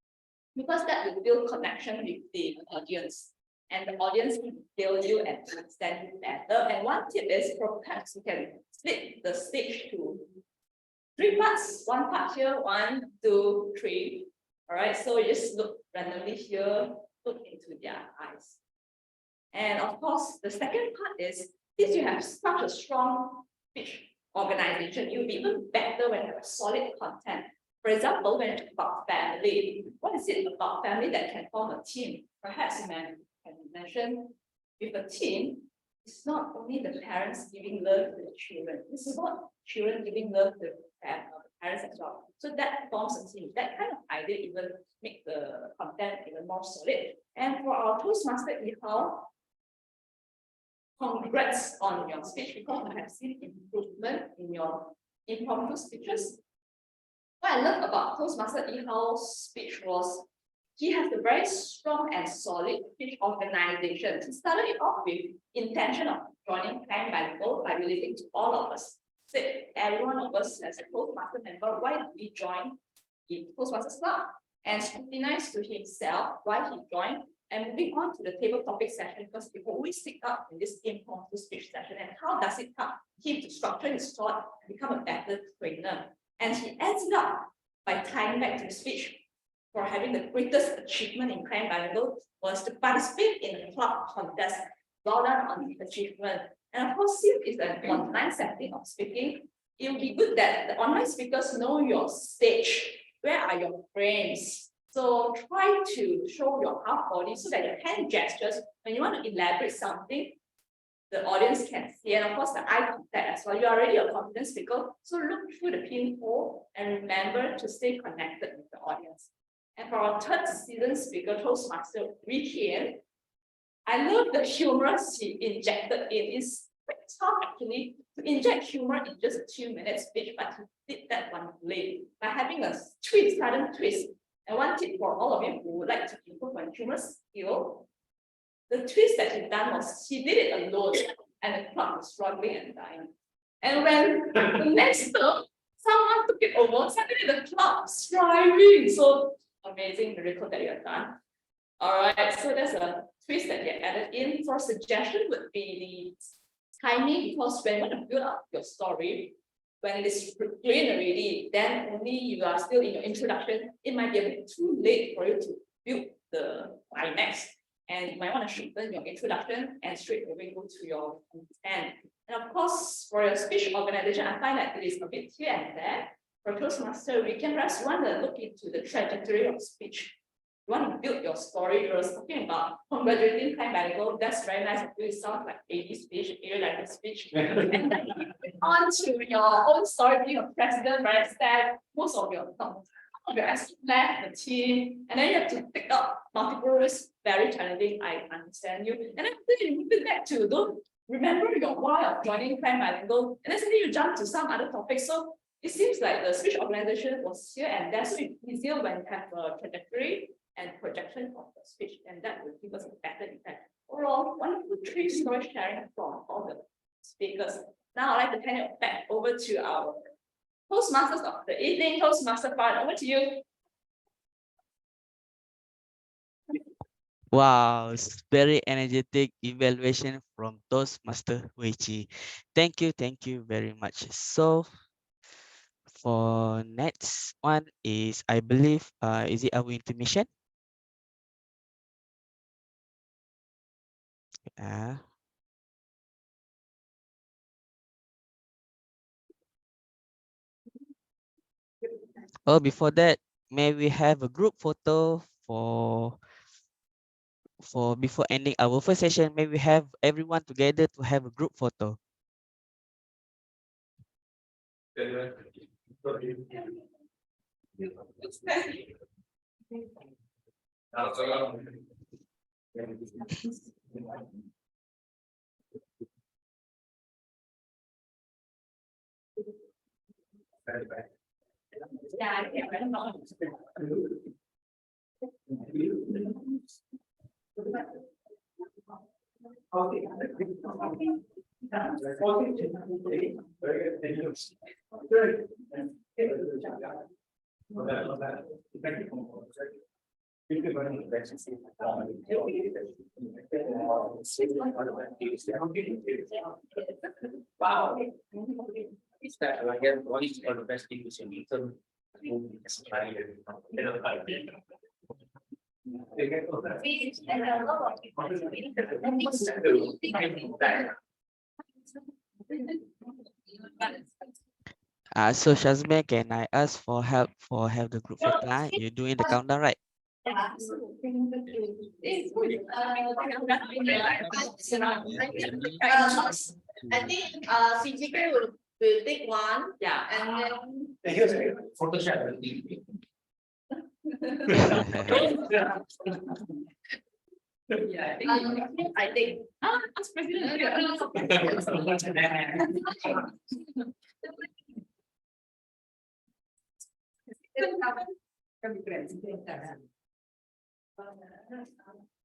because that will build connection with the audience. And the audience can feel you and understand you better. And one tip is perhaps you can split the stage to 3 parts. 1 part here, 1, 2, 3. All right, so you just look randomly here, look into their eyes. And of course, the second part is, if you have such a strong speech organization, you'll be even better when you have solid content. For example, when you talk about family, what is it about family that can form a team? Perhaps you can mention with a team, it's not only the parents giving love to the children, it's about children giving love to the parents as well. So that forms a team. That kind of idea even make the content even more solid. And for our Toastmaster Ihao, congrats on your speech, because I have seen improvement in your impromptu speeches. What I love about Toastmaster Ihao's speech was he has a very strong and solid speech organization. He started it off with intention of joining Klang Bilingual by relating to all of us. So every one of us as a Toastmaster member, why did we join the Toastmasters Club? And scrutinized to himself why he joined. And moving on to the table topic session, because we always stick up in this impromptu speech session, and how does it help him to structure his thought and become a better trainer? And he ends it up by tying back to the speech for having the greatest achievement in Klang Bilingual was to participate in the club contest. Well done on the achievement. And of course, since it's an online setting of speaking, it will be good that the online speakers know your stage. Where are your frames? So try to show your half body so that your hand gestures, when you want to elaborate something, the audience can see. And of course, the eye contact as well. You're already a confident speaker, so look through the pinhole and remember to stay connected with the audience. And for our 3rd season speaker, Toastmaster Rikian, I love the humor he injected in. It's quite tough actually to inject humor in just a 2-minute speech, but he did that one late by having a sudden twist. And one tip for all of you who would like to improve on humor skill, the twist that he done was he did it alone, and the crowd was struggling and dying. And when the next term, someone took it over, suddenly the crowd was thriving. So amazing miracle that you have done. All right, so there's a twist that you added in. For suggestion would be the timing, because when you want to build up your story, when it is green already, then only you are still in your introduction, it might be a bit too late for you to build the climax. And you might want to shorten your introduction and straight away go to your content. And of course, for your speech organization, I find that it is a bit here and there. For Toastmaster, we can perhaps want to look into the trajectory of speech. You want to build your story. You were talking about congratulating Klang Bilingual. That's very nice. It sounds like 80 speech, area language speech. And then you on to your own story, being a president, very sad. Most of your actually left the team, and then you have to pick up multiple risks. Very challenging. I understand you. And then after you move it back to don't remember your why of joining Klang Bilingual, and then suddenly you jump to some other topics. So it seems like the speech organization was here and there. So it's easier when you have a trajectory and projection of the speech, and that will give us a better effect. Overall, 1, 2, 3 story sharing from all the speakers. Now I'd like to hand it back over to our Toastmasters of the evening, Toastmaster Farhan. Over to you. Wow, it's very energetic evaluation from Toastmaster Weichi. Thank you very much. So for next one is, I believe, is it our intermission? Oh, before that, may we have a group photo for for before ending our first session, may we have everyone together to have a group photo. Wow. Is that like what is the best thing to see? So Shazme, can I ask for help for have the group photo? You doing the countdown, right? I think CGK will take one. Yeah. And then Here's a Photoshop. Yeah, I think. As president.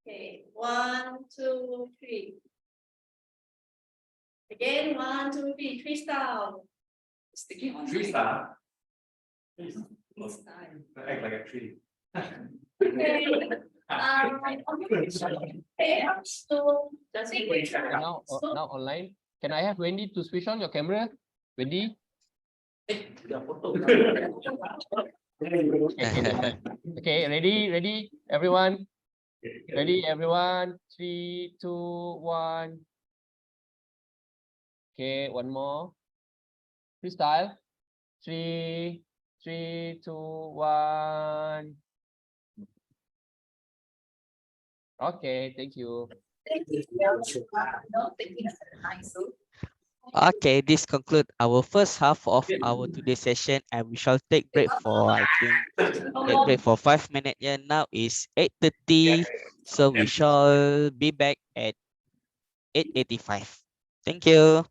okay, 1, 2, 3. Again, 1, 2, 3, 3 star. Sticking on. 3-star. Act like a tree. Okay. So Now online. Can I have Wendy to switch on your camera? Wendy? Okay, ready, everyone. Ready, everyone. 3, 2, 1. Okay, one more. Freestyle. 3, 2, 1. Okay, thank you. Okay, this concludes our first half of our today's session, and we shall take break for, I think, break for 5 minutes. Yeah, now is 8:30, so we shall be back at 8:85. Thank you.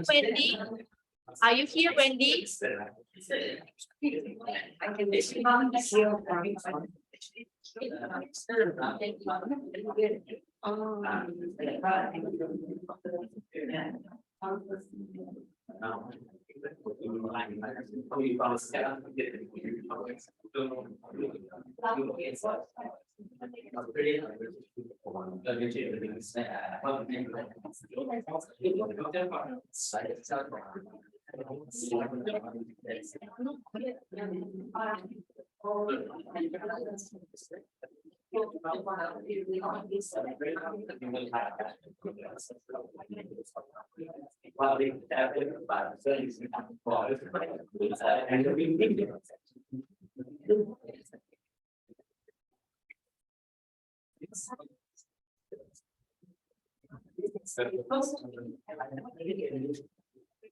Wendy, are you here, Wendy?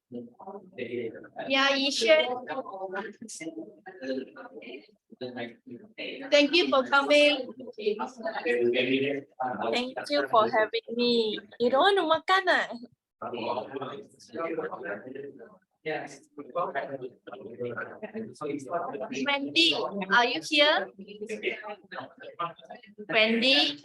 Yeah, Yishan. Thank you for coming. Thank you for having me. You don't want to makan ah? Wendy, are you here? Wendy?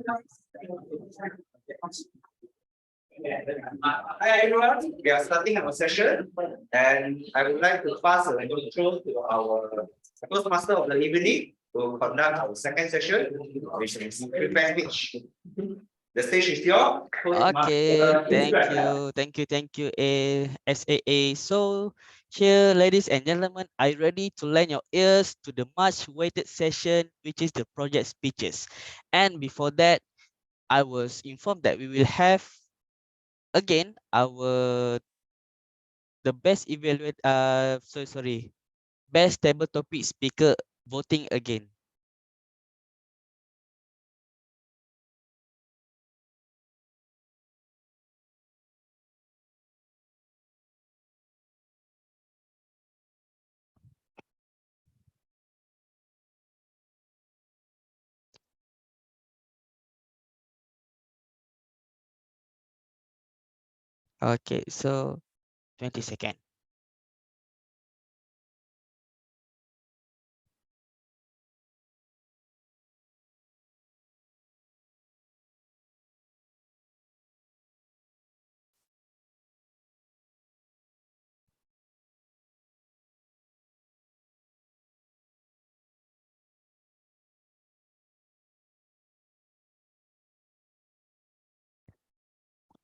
Hi everyone, we are starting our session and I would like to pass the control to our Toastmaster of the evening to conduct our second session, which is prepare speech. The stage is yours. Okay, thank you, SAA. So here, ladies and gentlemen, are you ready to lend your ears to the much awaited session, which is the project speeches? And before that, I was informed that we will have again our the best evaluate best table topic speaker voting again. Okay, so 20 seconds.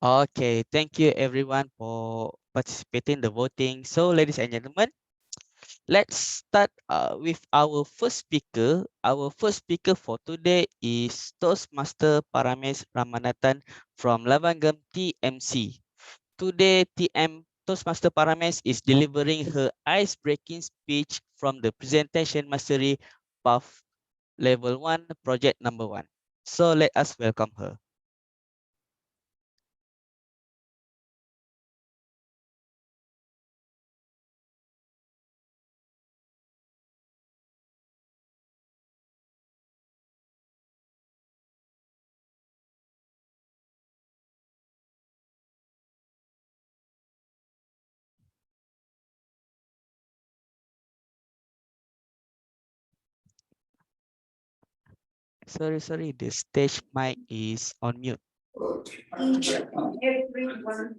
Okay, thank you everyone for participating in the voting. So, ladies and gentlemen, let's start with our first speaker. Our first speaker for today is Toastmaster Paramesh Ramanathan from Lavangam TMC. Today, Toastmaster Paramesh is delivering her ice-breaking speech from the presentation mastery path level 1, project number 1. So let us welcome her. Sorry, the stage mic is on mute. Each and every one.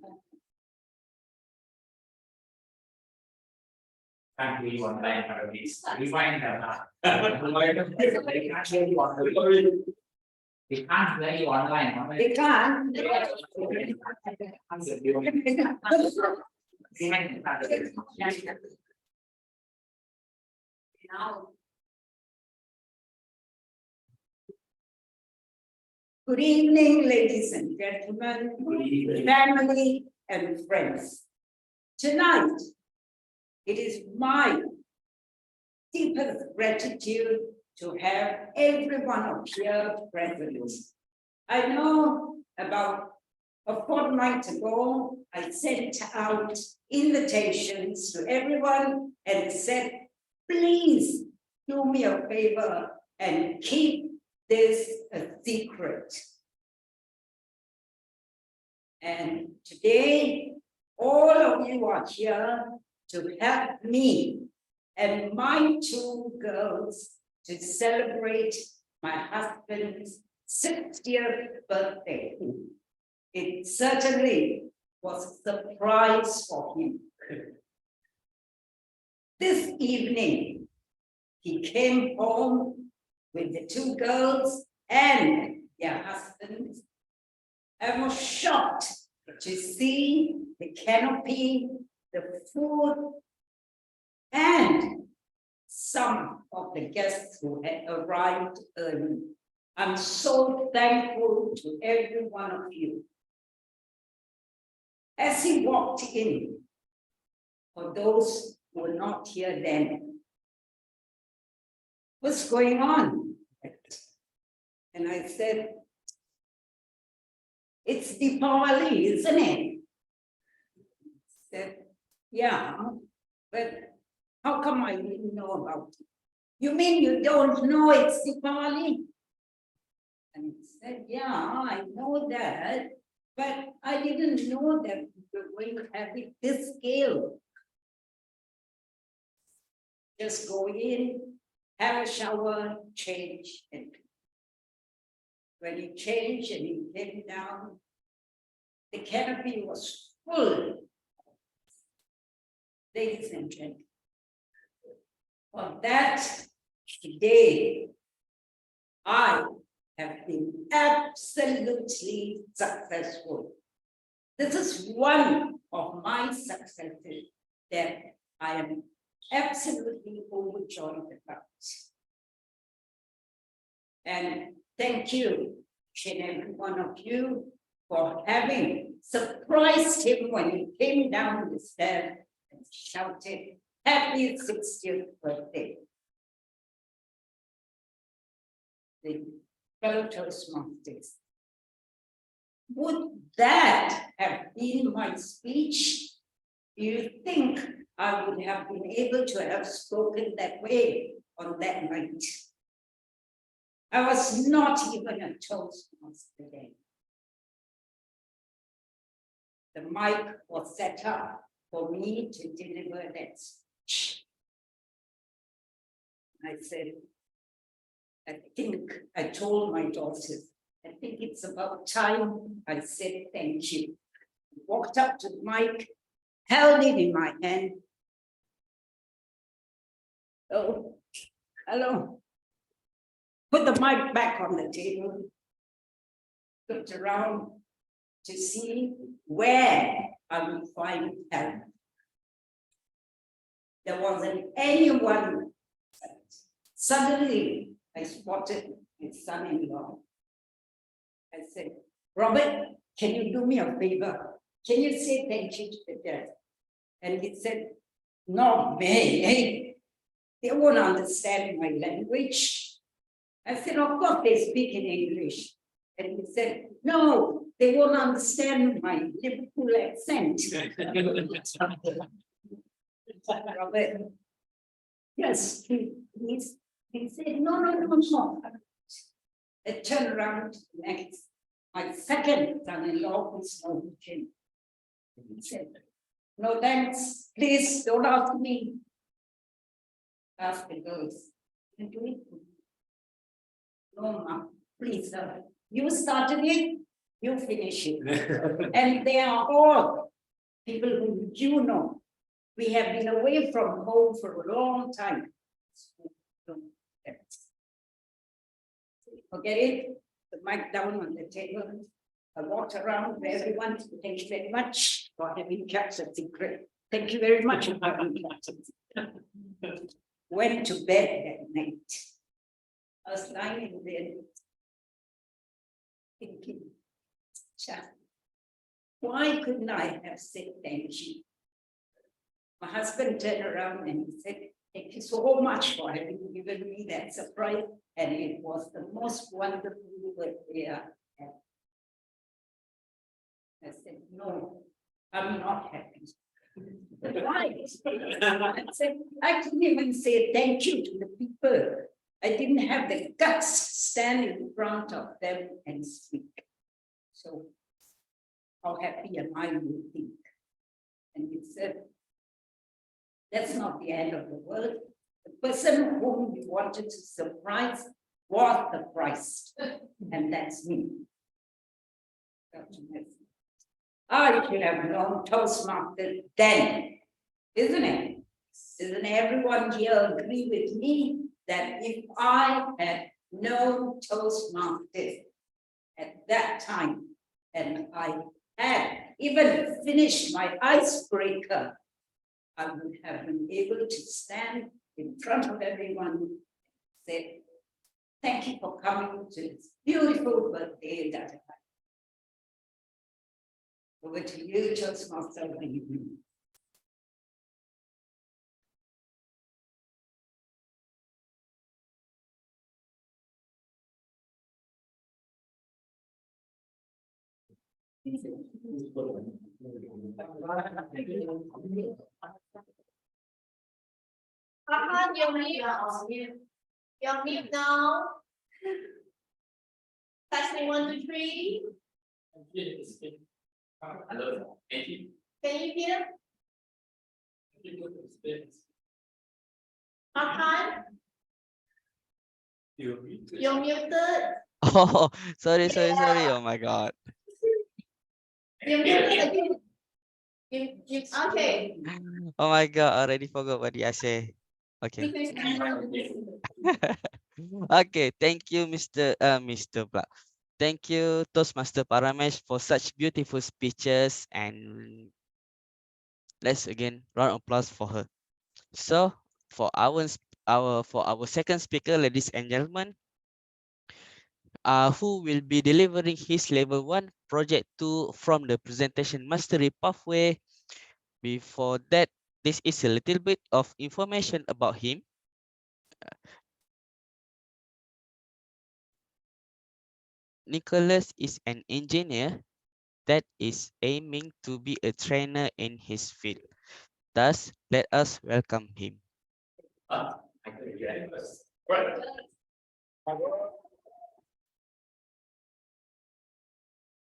Can't be online for this. We find them. They can't really online. They can't really online. They can't. Now. Good evening, ladies and gentlemen, family and friends. Tonight, it is my deepest gratitude to have everyone up here present. I know about a fortnight ago, I sent out invitations to everyone and said, please do me a favor and keep this a secret. And today, all of you are here to help me and my two girls to celebrate my husband's 60th birthday. It certainly was a surprise for him. This evening, he came home with the two girls and their husbands. I was shocked to see the canopy, the food, and some of the guests who had arrived early. I'm so thankful to every one of you. As he walked in, for those who were not here then, what's going on? And I said, it's Deepavali, isn't it? He said, yeah, but how come I didn't know about it? You mean you don't know it's Deepavali? And he said, yeah, I know that, but I didn't know that we were going to have it this scale. Just go in, have a shower, change, and when he changed and he came down, the canopy was full. Ladies and gentlemen, on that day, I have been absolutely successful. This is one of my successes that I am absolutely overjoyed about. And thank you, each and every one of you, for having surprised him when he came down the stairs and shouted, "Happy 60th birthday." The fellow Toastmasters. Would that have been my speech? Do you think I would have been able to have spoken that way on that night? I was not even a Toastmaster then. The mic was set up for me to deliver that speech. I said, I told my daughters, I think it's about time I said thank you. Walked up to the mic, held it in my hand. Oh, hello. Put the mic back on the table. Looked around to see where I would find help. There wasn't anyone. Suddenly, I spotted my son-in-law. I said, "Robert, can you do me a favor? Can you say thank you to the dad?" And he said, "No, me, they won't understand my language." I said, "Of course they speak in English." And he said, "No, they won't understand my Liverpool accent." Robert, yes, he said, no. I turned around next. My second son-in-law was Norwegian. He said, "No thanks, please don't ask me. Ask the girls." "You do it." "No, Mom, please, sir. You started it, you finish it." And they are all people who you know. We have been away from home for a long time. Forget it, the mic down on the table. I walked around to everyone. Thank you very much for having kept a secret. Thank you very much for having kept a secret. Went to bed that night. I was lying in bed thinking, why couldn't I have said thank you? My husband turned around and he said, "Thank you so much for having given me that surprise." And it was the most wonderful birthday I had. I said, "No, I'm not happy." Why? I said, I couldn't even say thank you to the people. I didn't have the guts to stand in front of them and speak. So how happy am I, you think? And he said, "That's not the end of the world. The person whom you wanted to surprise was the Christ, and that's me." I should have known Toastmaster then, isn't it? Doesn't everyone here agree with me that if I had known Toastmasters at that time, and I had even finished my icebreaker, I would have been able to stand in front of everyone and say, "Thank you for coming to this beautiful birthday that I had." Over to you, Toastmaster. You're mute. You're mute now. Testing 1, 2, 3. Hello, thank you. Can you hear? Makan, You you're muted. Oh, sorry. Oh my God. Okay. Oh my God, already forgot what I say. Okay. Okay, thank you, Mr. Black. Thank you, Toastmaster Paramesh, for such beautiful speeches, and let's again round of applause for her. So for our second speaker, ladies and gentlemen, who will be delivering his level 1 project 2 from the presentation mastery pathway. Before that, this is a little bit of information about him. Nicholas is an engineer that is aiming to be a trainer in his field. Thus, let us welcome him.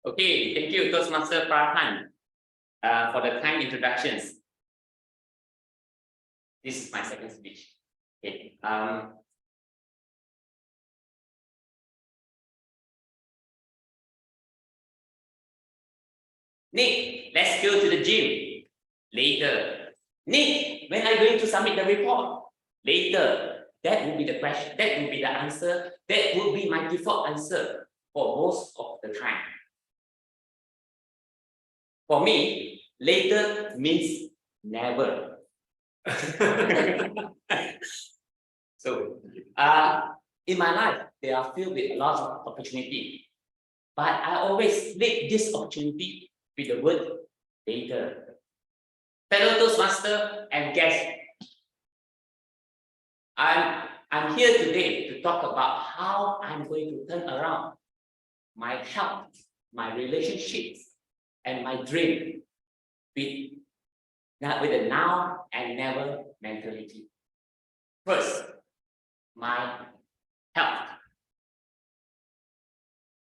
Okay, thank you, Toastmaster Farhan, for the kind introductions. This is my second speech. Okay. Nick, let's go to the gym. Later. Nick, when are you going to submit the report? Later. That will be the question. That will be the answer. That will be my default answer for most of the time. For me, later means never. So, in my life, they are filled with a lot of opportunity, but I always leave this opportunity with the word later. Fellow Toastmaster and guests, I'm here today to talk about how I'm going to turn around my health, my relationships, and my dream with a now and never mentality. First, my health.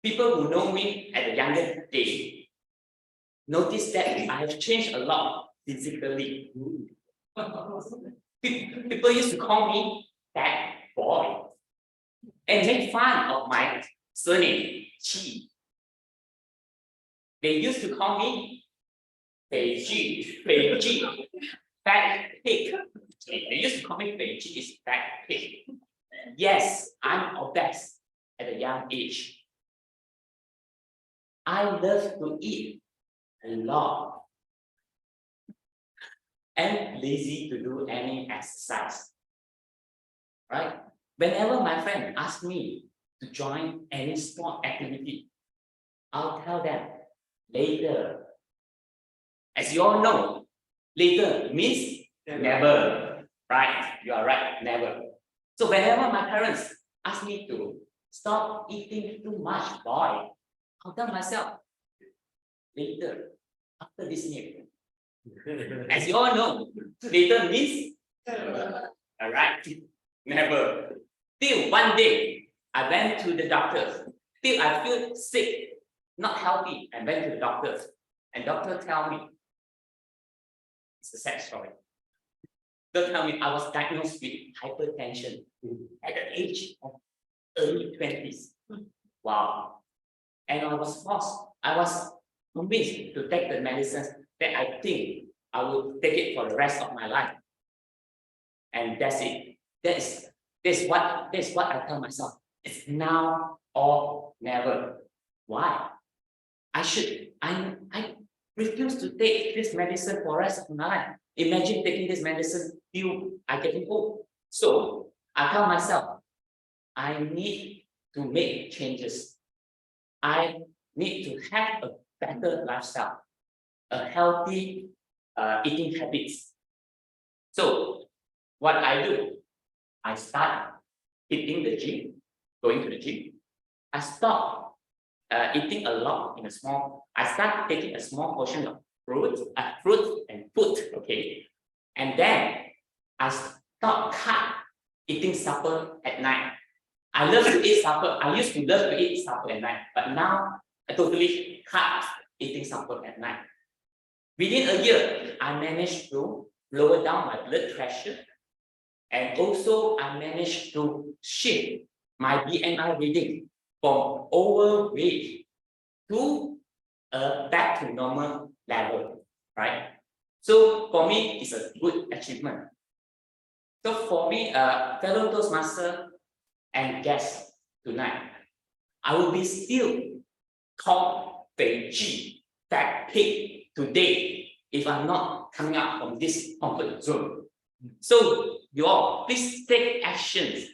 People who know me at a younger age notice that I have changed a lot physically. People used to call me that boy and make fun of my surname, Chi. They used to call me Fei fat pig. They used to call me Fei is fat pig. Yes, I'm obese at a young age. I love to eat a lot and lazy to do any exercise. Right? Whenever my friend asks me to join any sport activity, I'll tell them later. As you all know, later means never. Right? You are right, never. So whenever my parents ask me to stop eating too much, boy, I'll tell myself later, after this meal. As you all know, later means never. All right, never. Till one day, I went to the doctor. Till I feel sick, not healthy, and went to the doctor. And doctor tell me, it's a sad story. Doctor tell me I was diagnosed with hypertension at the age of early 20s. Wow. And I was convinced to take the medicines that I think I will take it for the rest of my life. And that's it. That's what I tell myself. It's now or never. Why? I refuse to take this medicine for the rest of my life. Imagine taking this medicine till I get old. So I tell myself, I need to make changes. I need to have a better lifestyle, a healthy eating habits. So what I do, I start hitting the gym, going to the gym. I stop eating a lot in a small. I start taking a small portion of fruit and food. Okay, and then I stop cut eating supper at night. I love to eat supper. I used to love to eat supper at night, but now I totally cut eating supper at night. Within a year, I managed to lower down my blood pressure, and also I managed to shift my BMI reading from overweight to back to normal level, right? So for me, it's a good achievement. So for me, fellow Toastmaster and guests tonight, I will be still called Beiji, fat pig today if I'm not coming out from this comfort zone. So you all, please take actions.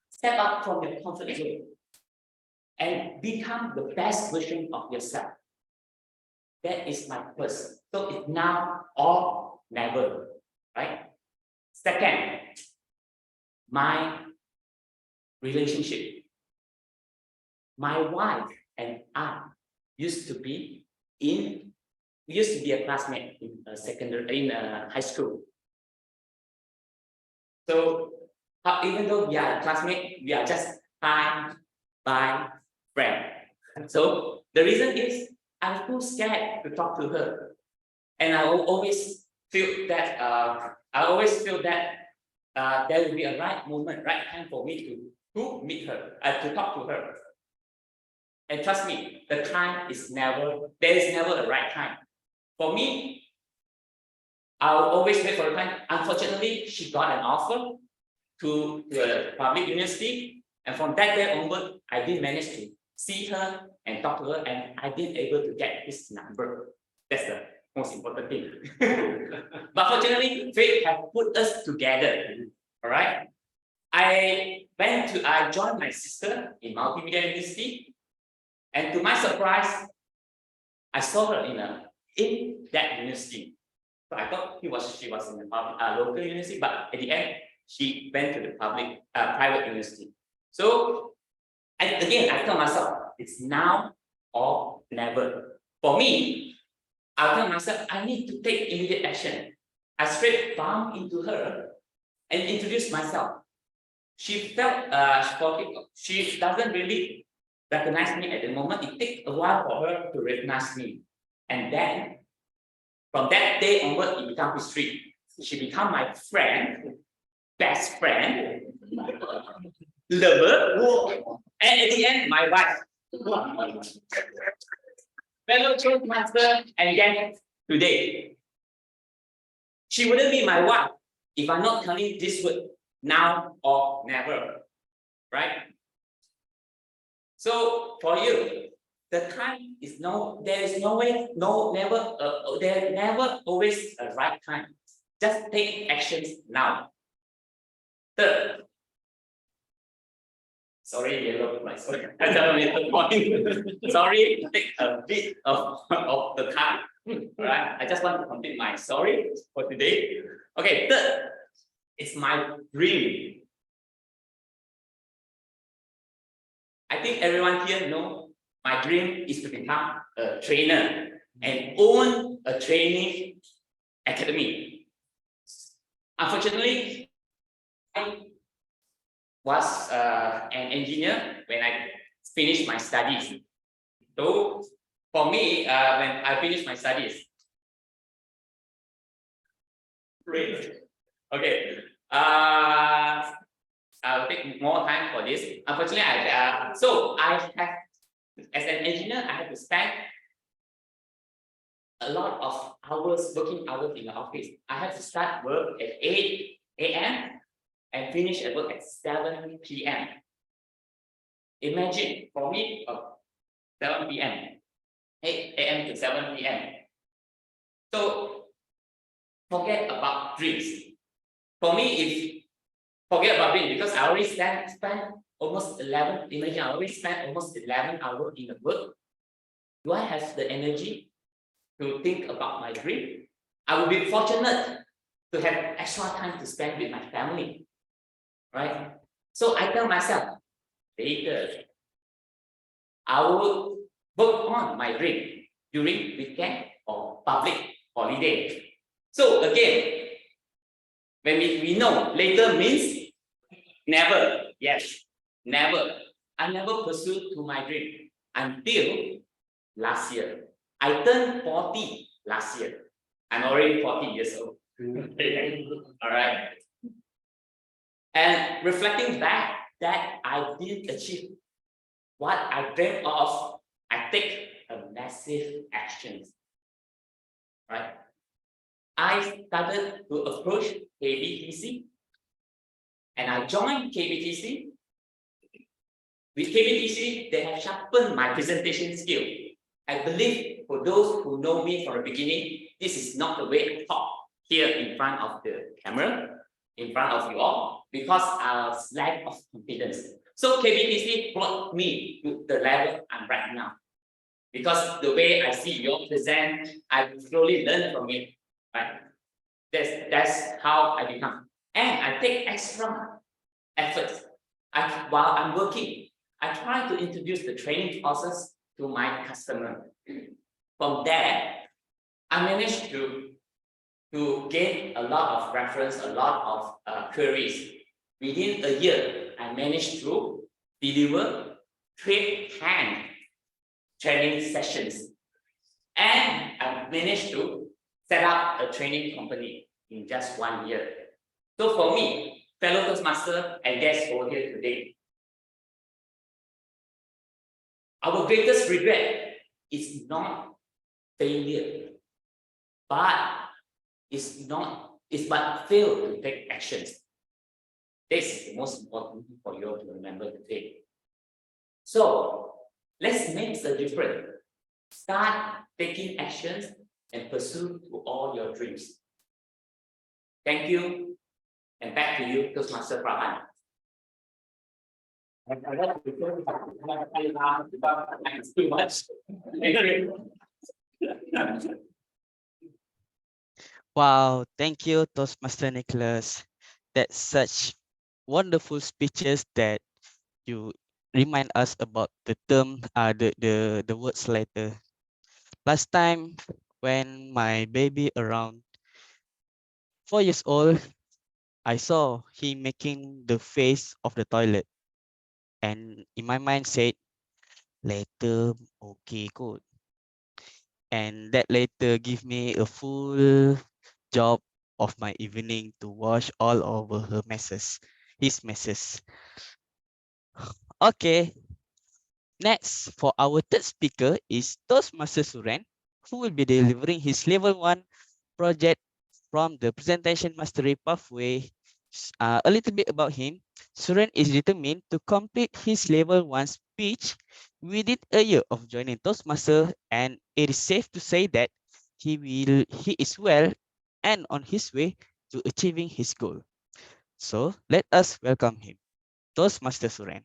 Step up from your comfort zone and become the best version of yourself. That is my first. So it's now or never, right? Second, my relationship. My wife and I used to be a classmate in high school. So even though we are a classmate, we are just hi, bye, friend. So the reason is I'm too scared to talk to her, and I always feel that there will be a right moment, right time for me to meet her, to talk to her. And trust me, there is never a right time. For me, I'll always wait for a time. Unfortunately, she got an offer to a public university, and from that day onward, I didn't manage to see her and talk to her, and I didn't able to get his number. That's the most important thing. But fortunately, fate has put us together. All right. I joined my sister in Multimedia University, and to my surprise, I saw her in that university. So I thought she was in the local university, but at the end, she went to the private university. So again, I tell myself, it's now or never. For me, I tell myself, I need to take immediate action. I straight bumped into her and introduced myself. She felt she doesn't really recognize me at the moment. It takes a while for her to recognize me. And then from that day onward, it becomes history. She became my friend, best friend, lover, and at the end, my wife. Fellow Toastmaster and guest today. She wouldn't be my wife if I'm not telling this word now or never, right? So for you, the time is there never always a right time. Just take actions now. Third, sorry, yellow, sorry, I don't make the point. Sorry, take a bit of the time. All right, I just want to complete my story for today. Okay, third, it's my dream. I think everyone here knows my dream is to become a trainer and own a training academy. Unfortunately, I was an engineer when I finished my studies. So for me, when I finished my studies, okay, I'll take more time for this. Unfortunately, as an engineer, I have to spend a lot of working hours in the office. I have to start work at 8 a.m. and finish at work at 7 p.m. Imagine for me, 7 p.m., 8 a.m. to 7 p.m. So forget about dreams. For me, forget about dreams because I already spent almost 11. Imagine I already spent almost 11 hours in the work. Do I have the energy to think about my dream? I will be fortunate to have extra time to spend with my family, right? So I tell myself, later, I will work on my dream during weekend or public holiday. So again, when we know later means never, yes, never. I never pursued to my dream until last year. I turned 40 last year. I'm already 40 years old. All right. And reflecting back that I didn't achieve what I dreamt of, I take a massive action. Right? I started to approach KBTC and I joined KBTC. With KBTC, they have sharpened my presentation skill. I believe for those who know me from the beginning, this is not the way I talk here in front of the camera, in front of you all, because I was lack of confidence. So KBTC brought me to the level I'm right now. Because the way I see you all present, I slowly learn from it. Right? That's how I become. And I take extra efforts. While I'm working, I try to introduce the training process to my customer. From there, I managed to gain a lot of reference, a lot of queries. Within a year, I managed to deliver trade hand training sessions. And I managed to set up a training company in just 1 year. So for me, fellow Toastmaster and guests over here today, our greatest regret is not failure, but it's but fail to take actions. This is the most important thing for you to remember today. So let's make the difference. Start taking actions and pursue to all your dreams. Thank you, and back to you, Toastmaster Prahan. Thanks too much. Thank you. Wow, thank you, Toastmaster Nicholas. That's such wonderful speeches that you remind us about the term, the words later. Last time when my baby around 4 years old, I saw him making the face of the toilet. And in my mind said, later, okay, good. And that later give me a full job of my evening to wash all over her messes, his messes. Okay, next for our third speaker is Toastmaster Suren, who will be delivering his level 1 project from the presentation mastery pathway. A little bit about him. Suren is determined to complete his level 1 speech within a year of joining Toastmaster, and it is safe to say that he is well and on his way to achieving his goal. So let us welcome him. Toastmaster Suren.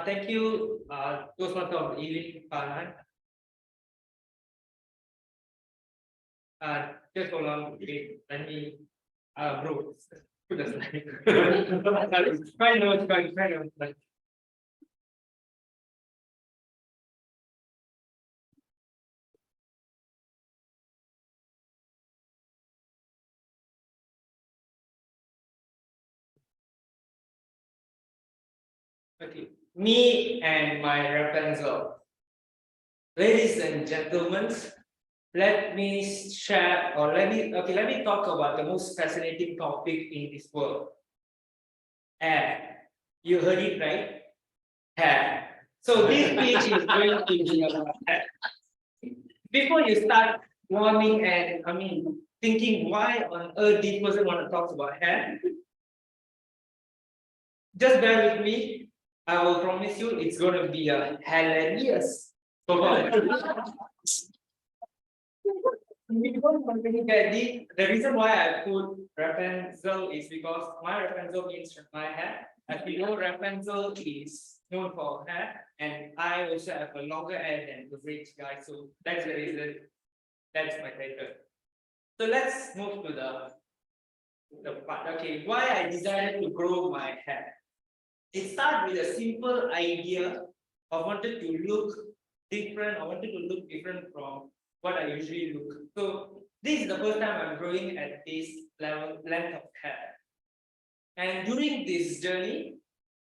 Thank you, Toastmaster of Elite Parliament. Just hold on, okay, let me, bro, put the slide. Try no. Okay, me and my Rapunzel. Ladies and gentlemen, let me share or let me talk about the most fascinating topic in this world. Hair. You heard it right? Hair. So this speech is going to be about hair. Before you start warning and thinking why on earth this person want to talk about hair, just bear with me. I will promise you it's going to be a hilarious performance. The reason why I put Rapunzel is because my Rapunzel means my hair. As we know, Rapunzel is known for hair, and I also have a longer hair than the rich guy, so that's the reason. That's my title. So let's move to the part. Okay, why I decided to grow my hair. It started with a simple idea. I wanted to look different. I wanted to look different from what I usually look. So this is the first time I'm growing at this length of hair. And during this journey,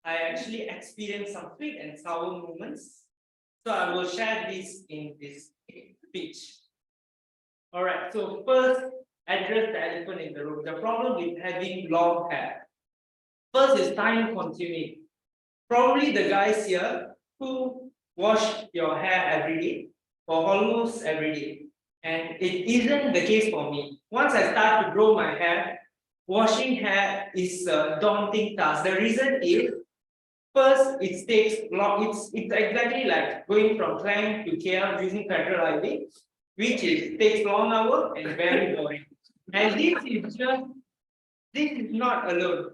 I actually experienced some sweet and sour moments. So I will share this in this speech. All right, so first, address the elephant in the room. The problem with having long hair. First is time consuming. Probably the guys here who wash your hair every day or almost every day. And it isn't the case for me. Once I start to grow my hair, washing hair is a daunting task. The reason is, first, it takes long. It's exactly like going from Klang to KL using Federal Highway, which takes long hours and very boring. And this is not alone.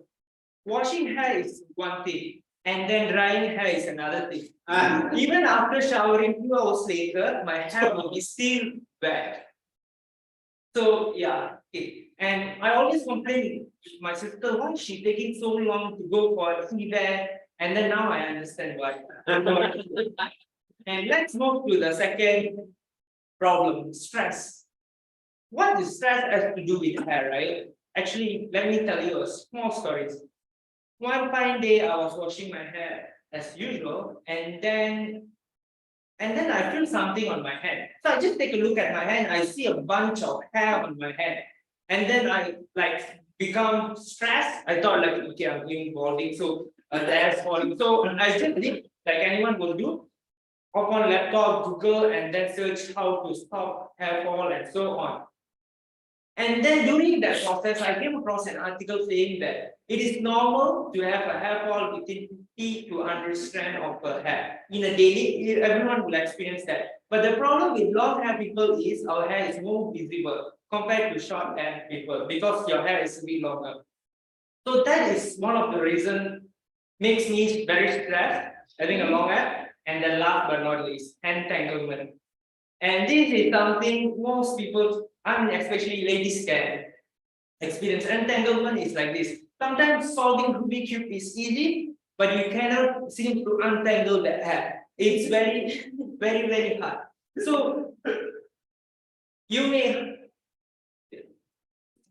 Washing hair is one thing, and then drying hair is another thing. Even after showering 2 hours later, my hair will be still wet. So yeah, okay. And I always complain to my sister, why is she taking so long to go for a event? And then now I understand why. And let's move to the second problem, stress. What does stress has to do with hair, right? Actually, let me tell you a small story. One fine day, I was washing my hair as usual, and then I feel something on my hand. So I just take a look at my hand. I see a bunch of hair on my hand, and then I become stressed. I thought like, okay, I'm being balding, so the hair's falling. So I just did like anyone will do. Hop on laptop, Google, and then search how to stop hair fall and so on. And then during that process, I came across an article saying that it is normal to have a hair fall between 50 to 100 strands of hair. In a daily, everyone will experience that. But the problem with long hair people is our hair is more visible compared to short hair people because your hair is a bit longer. So that is one of the reasons makes me very stressed having a long hair. And then last but not least, entanglement. And this is something most people, especially ladies, can experience. Entanglement is like this. Sometimes solving Rubik's Cube is easy, but you cannot seem to untangle the hair. It's very, very, very hard. So you may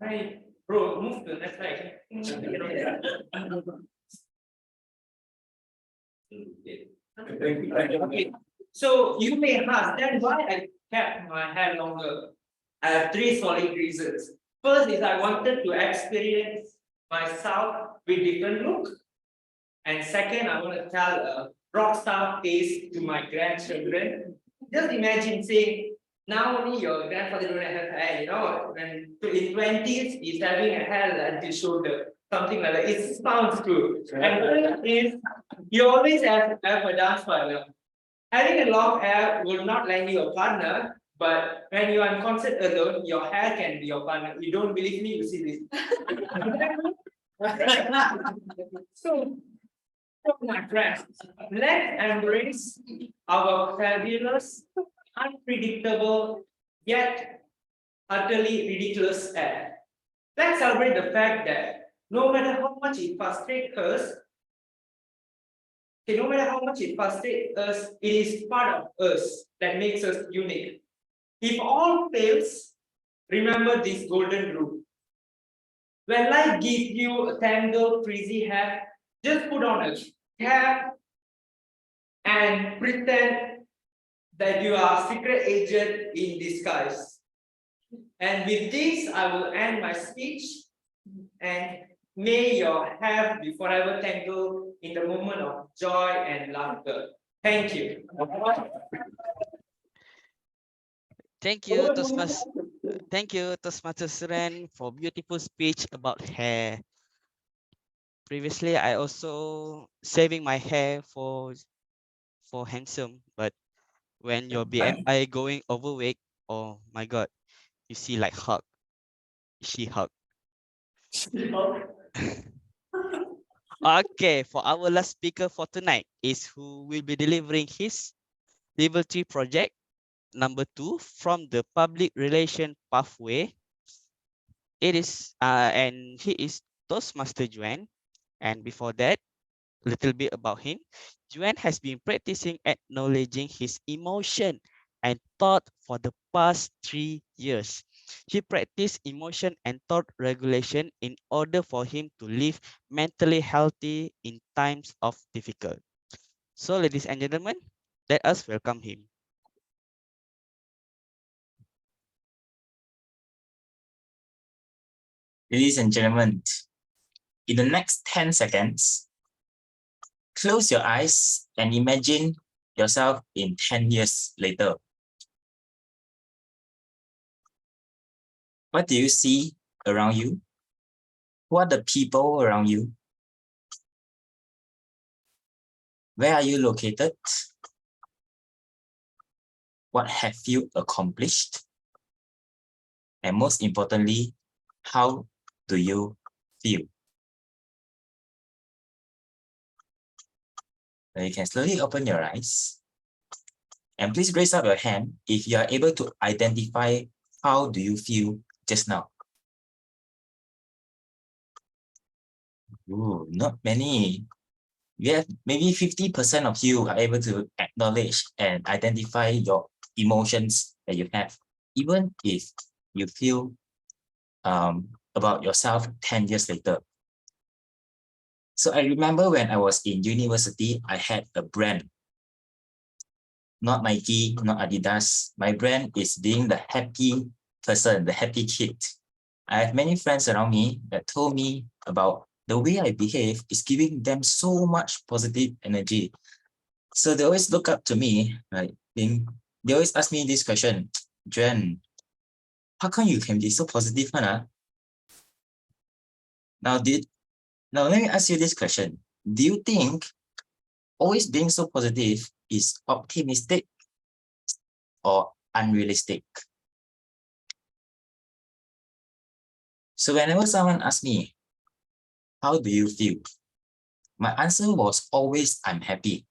right, bro, move to the next slide. Okay. So you may ask, then why I kept my hair longer? I have three solid reasons. First is I wanted to experience myself with different look. And second, I want to tell a rock star face to my grandchildren. Just imagine saying, now only your grandfather don't have hair, you know, when in 20s he's having a hair until shoulder, something like that. It sounds good. And third is you always have a dance partner. Having a long hair will not land you a partner, but when you are in concert alone, your hair can be your partner. You don't believe me, you see this. So, my friends, let's embrace our fabulous, unpredictable, yet utterly ridiculous hair. Let's celebrate the fact that no matter how much it frustrates us, no matter how much it frustrates us, it is part of us that makes us unique. If all fails, remember this golden rule. When life gives you a tangled, frizzy hair, just put on a cap and pretend that you are a secret agent in disguise. And with this, I will end my speech, and may your hair be forever tangled in the moment of joy and laughter. Thank you. Thank you, Toastmaster Suren, for beautiful speech about hair. Previously, I also saving my hair for handsome, but when your BMI going overweight, oh my God, you see like Hulk, she Hulk. Okay, for our last speaker for tonight is who will be delivering his level 3 project number 2 from the public relation pathway. It is and he is Toastmaster Juan. And before that, a little bit about him. Juan has been practicing acknowledging his emotion and thought for the past 3 years. He practiced emotion and thought regulation in order for him to live mentally healthy in times of difficult. So, ladies and gentlemen, let us welcome him. Ladies and gentlemen, in the next 10 seconds, close your eyes and imagine yourself in 10 years later. What do you see around you? Who are the people around you? Where are you located? What have you accomplished? And most importantly, how do you feel? Now you can slowly open your eyes. And please raise up your hand if you are able to identify how do you feel just now. Ooh, not many. We have maybe 50% of you are able to acknowledge and identify your emotions that you have, even if you feel about yourself 10 years later. So I remember when I was in university, I had a brand. Not Nike, not Adidas. My brand is being the happy person, the happy kid. I have many friends around me that told me about the way I behave is giving them so much positive energy. So they always look up to me, right? They always ask me this question, Jen, how come you can be so positive, huh? Now let me ask you this question. Do you think always being so positive is optimistic or unrealistic? So whenever someone asks me, how do you feel? My answer was always, I'm happy.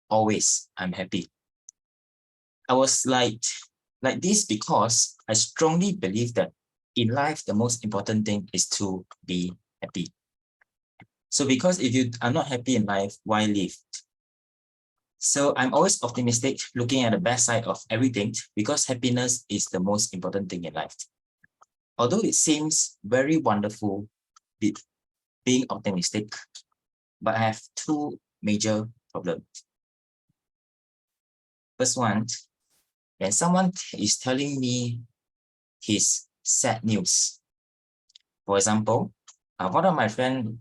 Always, I'm happy. I was like this because I strongly believe that in life, the most important thing is to be happy. So because if you are not happy in life, why live? So I'm always optimistic, looking at the best side of everything because happiness is the most important thing in life. Although it seems very wonderful being optimistic, but I have two major problems. First one, when someone is telling me his sad news. For example, one of my friends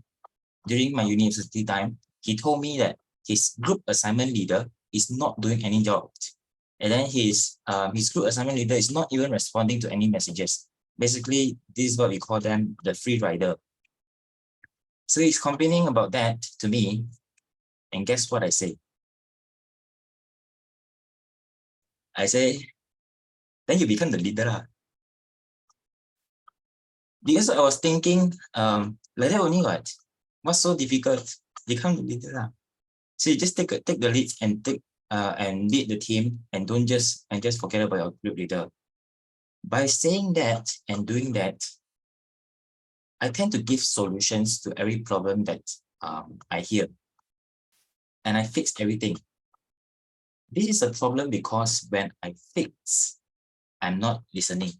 during my university time, he told me that his group assignment leader is not doing any job. And then his group assignment leader is not even responding to any messages. Basically, this is what we call them the free rider. So he's complaining about that to me. And guess what I say? I say, then you become the leader. Because I was thinking, like that only what? What's so difficult? Become the leader. So you just take the lead and lead the team and don't just forget about your group leader. By saying that and doing that, I tend to give solutions to every problem that I hear. And I fix everything. This is a problem because when I fix, I'm not listening.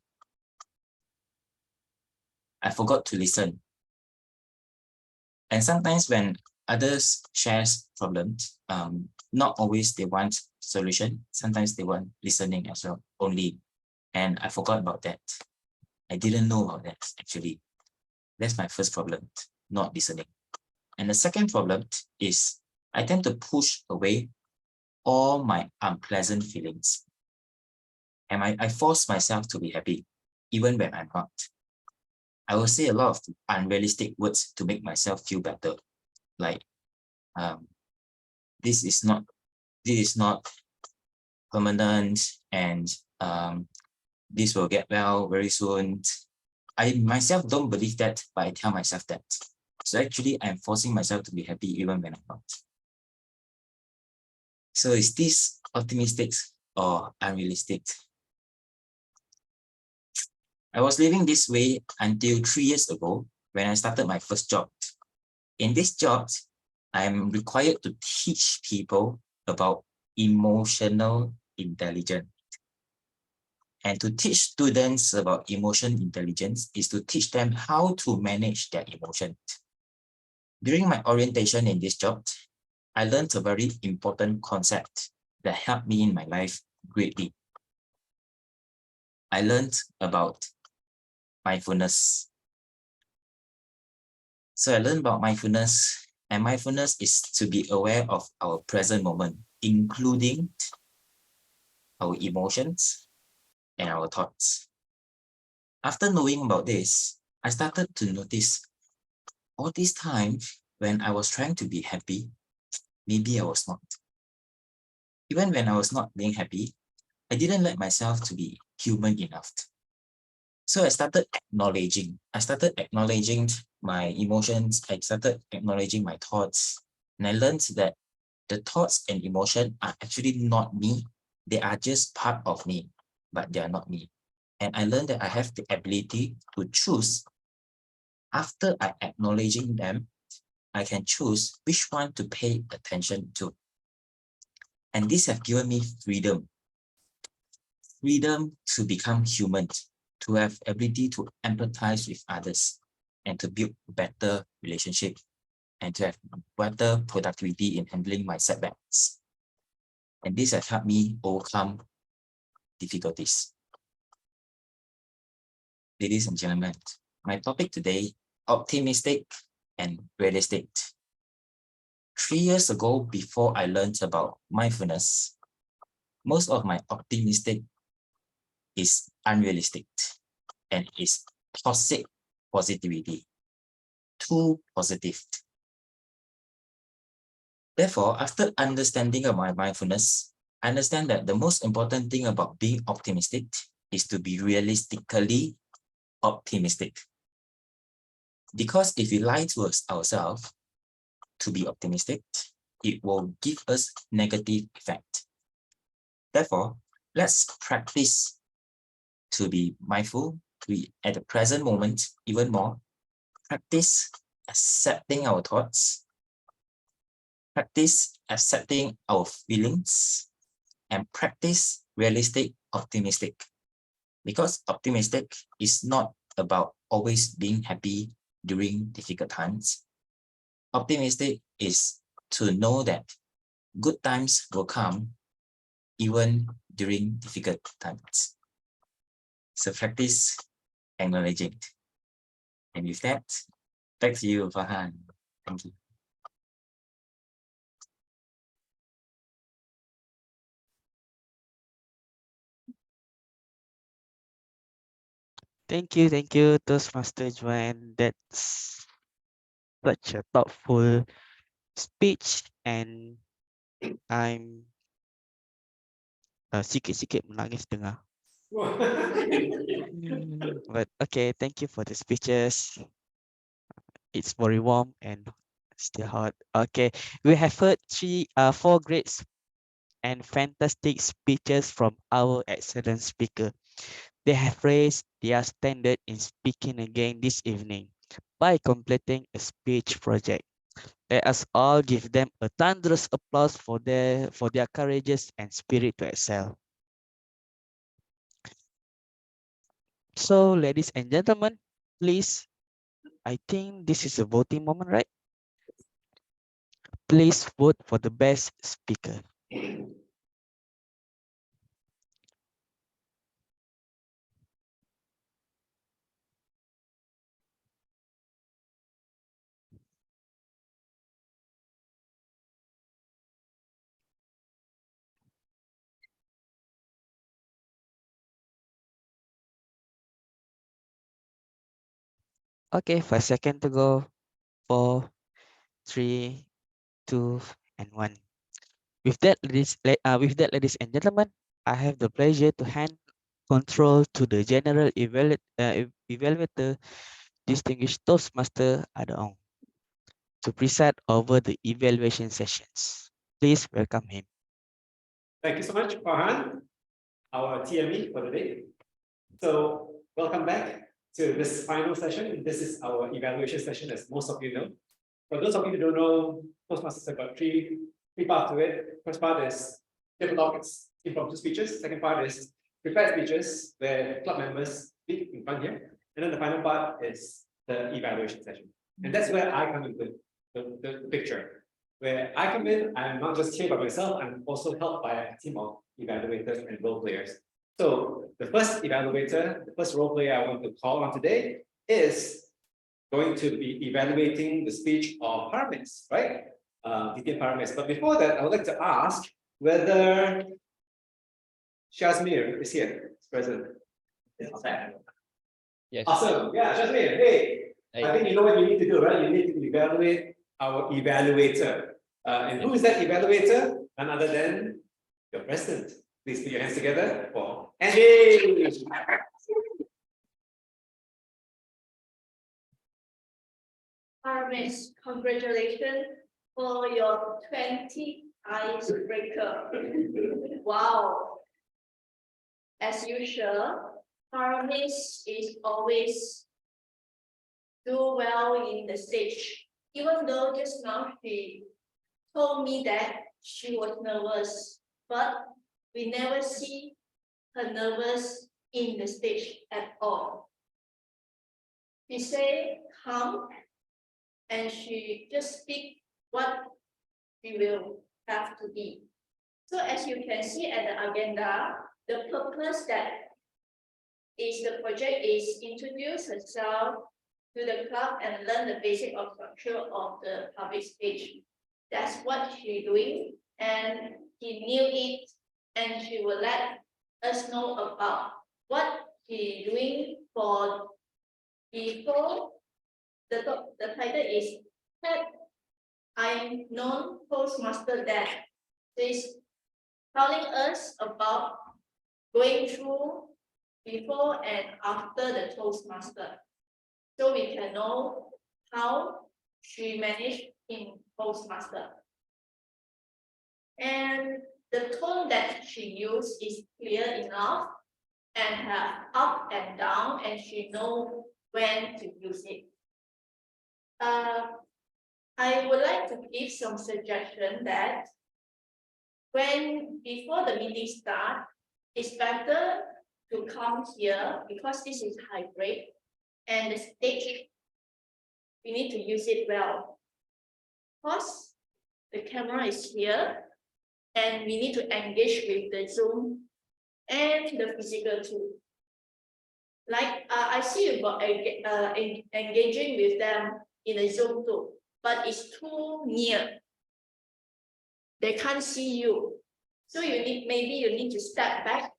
I forgot to listen. And sometimes when others share problems, not always they want solution. Sometimes they want listening as well, only. And I forgot about that. I didn't know about that, actually. That's my first problem, not listening. And the second problem is I tend to push away all my unpleasant feelings. And I force myself to be happy, even when I'm not. I will say a lot of unrealistic words to make myself feel better. Like, this is not permanent, and this will get well very soon. I myself don't believe that, but I tell myself that. So actually, I'm forcing myself to be happy even when I'm not. So is this optimistic or unrealistic? I was living this way until 3 years ago when I started my first job. In this job, I'm required to teach people about emotional intelligence. And to teach students about emotion intelligence is to teach them how to manage their emotions. During my orientation in this job, I learned a very important concept that helped me in my life greatly. I learned about mindfulness. So I learned about mindfulness, and mindfulness is to be aware of our present moment, including our emotions and our thoughts. After knowing about this, I started to notice all this time when I was trying to be happy, maybe I was not. Even when I was not being happy, I didn't let myself to be human enough. So I started acknowledging. My emotions. I started acknowledging my thoughts. And I learned that the thoughts and emotion are actually not me. They are just part of me, but they are not me. And I learned that I have the ability to choose. After I acknowledging them, I can choose which one to pay attention to. And this has given me freedom. Freedom to become human, to have ability to empathize with others, and to build better relationship, and to have better productivity in handling my setbacks. And this has helped me overcome difficulties. Ladies and gentlemen, my topic today, optimistic and realistic. 3 years ago, before I learned about mindfulness, most of my optimistic is unrealistic and is toxic positivity, too positive. Therefore, after understanding about mindfulness, I understand that the most important thing about being optimistic is to be realistically optimistic. Because if we lie to ourselves to be optimistic, it will give us negative effect. Therefore, let's practice to be mindful, to be at the present moment even more. Practice accepting our thoughts, practice accepting our feelings, and practice realistic optimistic. Because optimistic is not about always being happy during difficult times. Optimistic is to know that good times will come even during difficult times. So practice acknowledging. And with that, back to you, Farhan. Thank you. Thank you, Toastmaster Joanne. That's such a thoughtful speech, and I'm sikit-sikit menangis dengar. But okay, thank you for the speeches. It's very warm and still hot. Okay, we have heard four great and fantastic speeches from our excellent speaker. They have raised their standard in speaking again this evening by completing a speech project. Let us all give them a thunderous applause for their courageous and spirit to excel. So, ladies and gentlemen, please, I think this is a voting moment, right? Please vote for the best speaker. Okay, 5 seconds to go. 4, 3, 2, and 1. With that, ladies and gentlemen, I have the pleasure to hand control to the general evaluator, distinguished Toastmaster Adaong, to preside over the evaluation sessions. Please welcome him. Thank you so much, Farhan, our TME for the day. So welcome back to this final session. This is our evaluation session, as most of you know. For those of you who don't know, Toastmasters have got three parts to it. First part is table topics, impromptu speeches. Second part is prepared speeches, where club members speak in front here. And then the final part is the evaluation session. And that's where I come into the picture. Where I come in, I'm not just here by myself, I'm also helped by a team of evaluators and role players. So the first evaluator, the first role player I want to call on today is going to be evaluating the speech of Paramis, right? DT Paramis. But before that, I would like to ask whether Shazmir is here, is present. Yes. Awesome. Yeah, Shazmir, hey. I think you know what you need to do, right? You need to evaluate our evaluator. And who is that evaluator? None other than your president. Please put your hands together for Andy. Aramis, congratulations for your 20 icebreaker. Wow. As usual, Aramis is always do well in the stage. Even though just now she told me that she was nervous, but we never see her nervous in the stage at all. She say calm and she just speak what she will have to be. So as you can see at the agenda, the purpose that is the project is introduce herself to the club and learn the basic of structure of the public stage. That's what she's doing, and he knew it, and she will let us know about what she's doing for before. The title is I'm known Toastmaster that is telling us about going through before and after the Toastmaster, so we can know how she managed in Toastmaster. And the tone that she used is clear enough and have up and down, and she knows when to use it. I would like to give some suggestion that before the meeting start, it's better to come here because this is hybrid and the stage, we need to use it well. Because the camera is here and we need to engage with the Zoom and the physical too. Like I see you got engaging with them in a Zoom too, but it's too near. They can't see you. So maybe you need to step back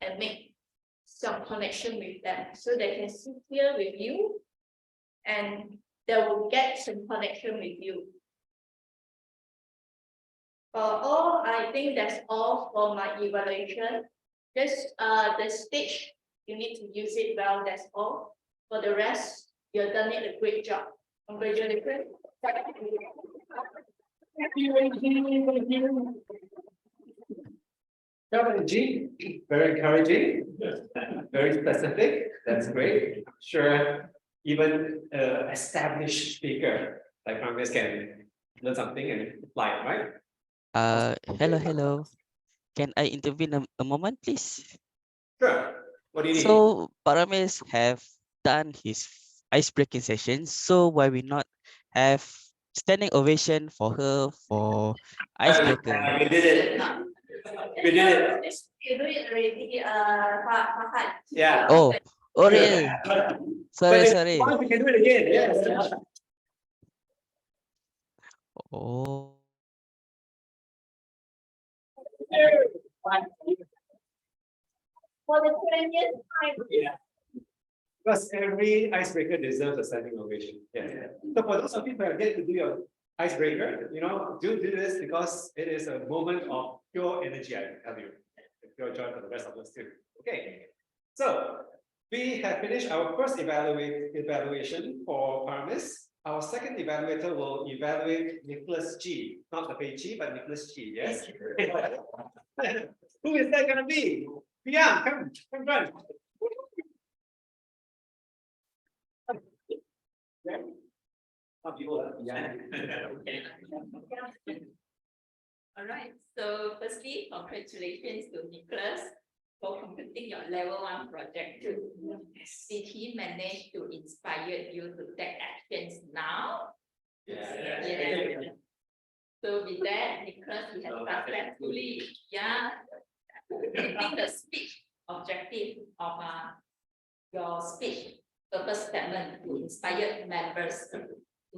and make some connection with them so they can sit here with you and they will get some connection with you. I think that's all for my evaluation. Just the stage, you need to use it well, that's all. For the rest, you've done it a great job. Congratulations. Very encouraging, very specific. That's great. I'm sure even established speaker like Congress can learn something and apply it, right? Hello. Can I intervene a moment, please? Sure. What do you need? So Paramis have done his ice-breaking session. So why we not have standing ovation for her for icebreaker? We did it. We did it. You do it already, Farhan. Yeah. Oh, really? Sorry. We can do it again. Yes. Oh. For the 20th time. Yeah. Because every icebreaker deserves a standing ovation. Yeah. So for those of you who are here to do your icebreaker, do this because it is a moment of pure energy, I tell you. Pure joy for the rest of us too. Okay. So we have finished our first evaluation for Paramis. Our second evaluator will evaluate Nicholas G. Not the Pei Chi, but Nicholas G. Yes. Who is that going to be? Yeah, come run. All right, so firstly, congratulations to Nicholas for completing your level 1 project too. Did he manage to inspire you to take actions now? Yeah. So with that, Nicholas, he has successfully, meeting the speech objective of your speech. purpose statement to inspire members to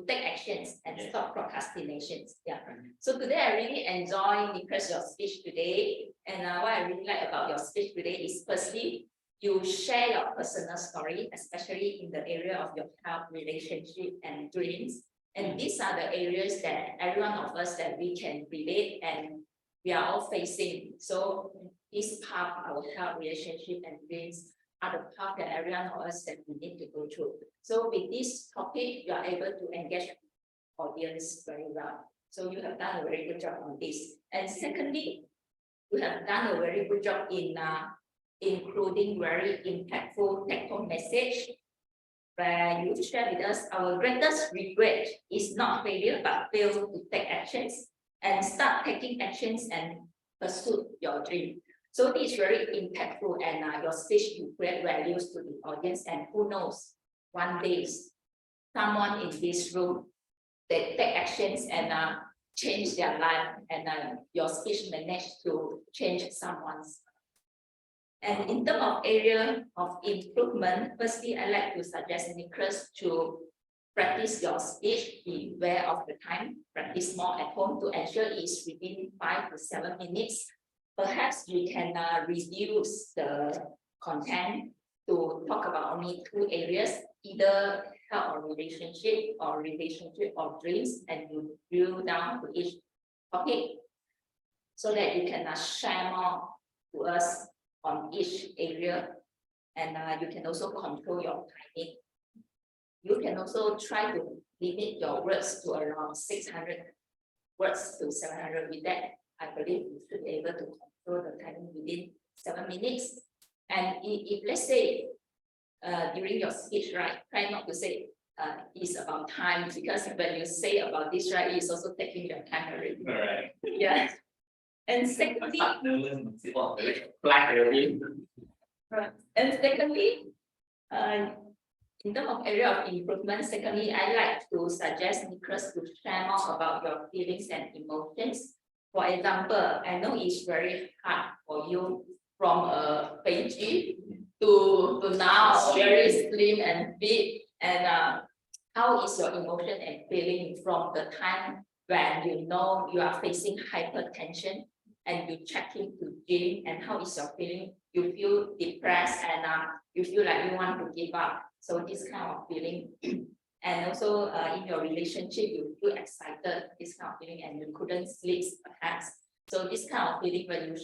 take actions and stop procrastinations. Yeah. So today I really enjoy, Nicholas, your speech today. And what I really like about your speech today is firstly, you share your personal story, especially in the area of your health, relationship, and dreams. And these are the areas that every one of us that we can relate and we are all facing. So this path, our health, relationship, and dreams are the path that every one of us that we need to go through. So with this topic, you are able to engage the audience very well. So you have done a very good job on this. And secondly, you have done a very good job in including very impactful take-home message, where you share with us our greatest regret is not failure, but fail to take actions and start taking actions and pursue your dream. So this is very impactful, and your speech you create values to the audience, and who knows, one day someone in this room they take actions and change their life, and your speech managed to change someone's. And in terms of area of improvement, firstly, I like to suggest Nicholas to practice your speech, be aware of the time, practice more at home to ensure it's within 5 to 7 minutes. Perhaps you can reduce the content to talk about only 2 areas, either health or relationship or dreams, and you drill down to each topic so that you can share more to us on each area, and you can also control your timing. You can also try to limit your words to around 600 words to 700. With that, I believe you should be able to control the timing within 7 minutes. And if let's say during your speech, right, try not to say it's about time, because when you say about this, right, it's also taking your time already. All right. Yeah. And secondly, in terms of area of improvement, secondly, I like to suggest Nicholas to share more about your feelings and emotions. For example, I know it's very hard for you from a beige to now very slim and fit, and how is your emotion and feeling from the time when you know you are facing hypertension and you check into gym, and how is your feeling? You feel depressed and you feel like you want to give up. So this kind of feeling, and also in your relationship, you feel excited, this kind of feeling, and you couldn't sleep perhaps. So this kind of feeling, when you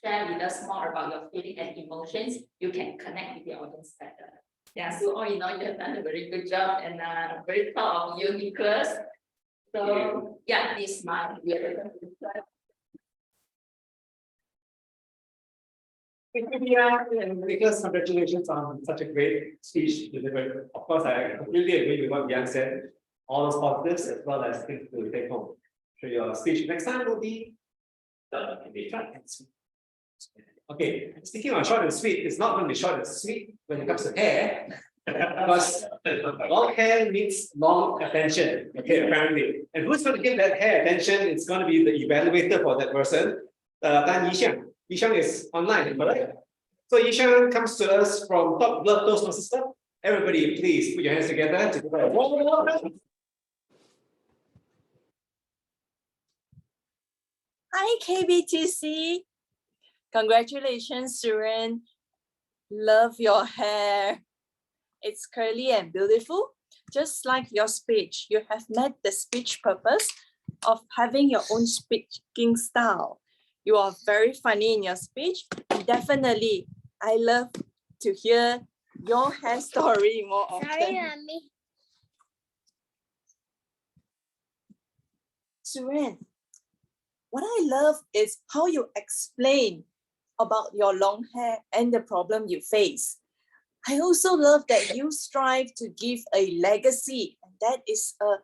share with us more about your feeling and emotions, you can connect with the audience better. Yeah, so all in all, you have done a very good job, and I'm very proud of you, Nicholas. So yeah, this is my Thank you, Mia, and Nicholas, congratulations on such a great speech delivered. Of course, I completely agree with what Yang said. All those positives as well as things to take home. So your speech next time will be short and sweet. Okay, speaking of short and sweet, it's not going to be short and sweet when it comes to hair, because long hair needs long attention. Okay, apparently, and who's going to give that hair attention? It's going to be the evaluator for that person. Dan Yishang. Yishang is online, correct? So Yishang comes to us from Top Blood Toastmaster. Everybody, please put your hands together to give her a warm welcome. Hi, KBTC. Congratulations, Suren. Love your hair. It's curly and beautiful. Just like your speech, you have met the speech purpose of having your own speaking style. You are very funny in your speech. Definitely, I love to hear your hair story more often. Sorry, Mommy. Suren, what I love is how you explain about your long hair and the problem you face. I also love that you strive to give a legacy, and that is a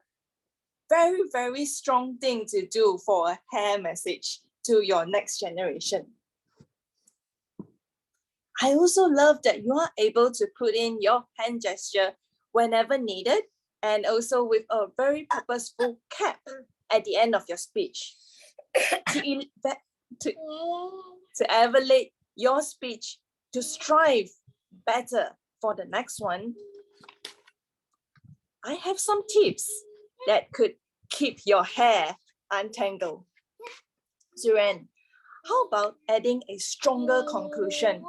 very, very strong thing to do for a hair message to your next generation. I also love that you are able to put in your hand gesture whenever needed, and also with a very purposeful cap at the end of your speech to elevate your speech, to strive better for the next one. I have some tips that could keep your hair untangled. Suren, how about adding a stronger conclusion?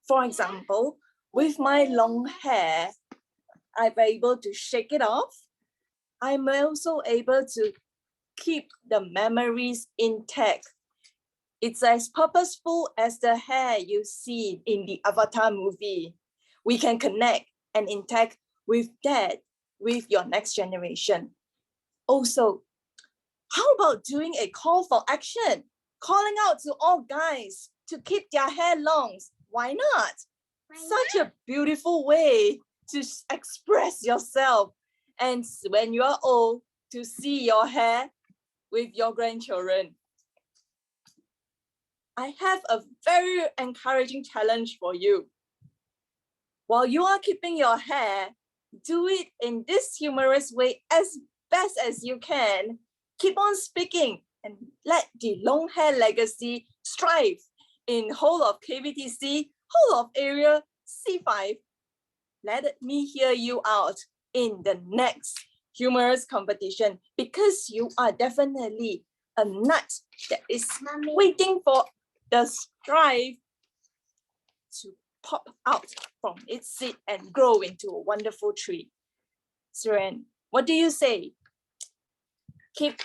For example, with my long hair, I'm able to shake it off. I'm also able to keep the memories intact. It's as purposeful as the hair you see in the Avatar movie. We can connect and interact with that with your next generation. Also, how about doing a call for action? Calling out to all guys to keep their hair long. Why not? Such a beautiful way to express yourself. And when you are old, to see your hair with your grandchildren. I have a very encouraging challenge for you. While you are keeping your hair, do it in this humorous way as best as you can. Keep on speaking and let the long hair legacy strive in whole of KBTC, whole of area C5. Let me hear you out in the next humorous competition, because you are definitely a nut that is waiting for the strive to pop out from its seed and grow into a wonderful tree. Suren, what do you say? Keep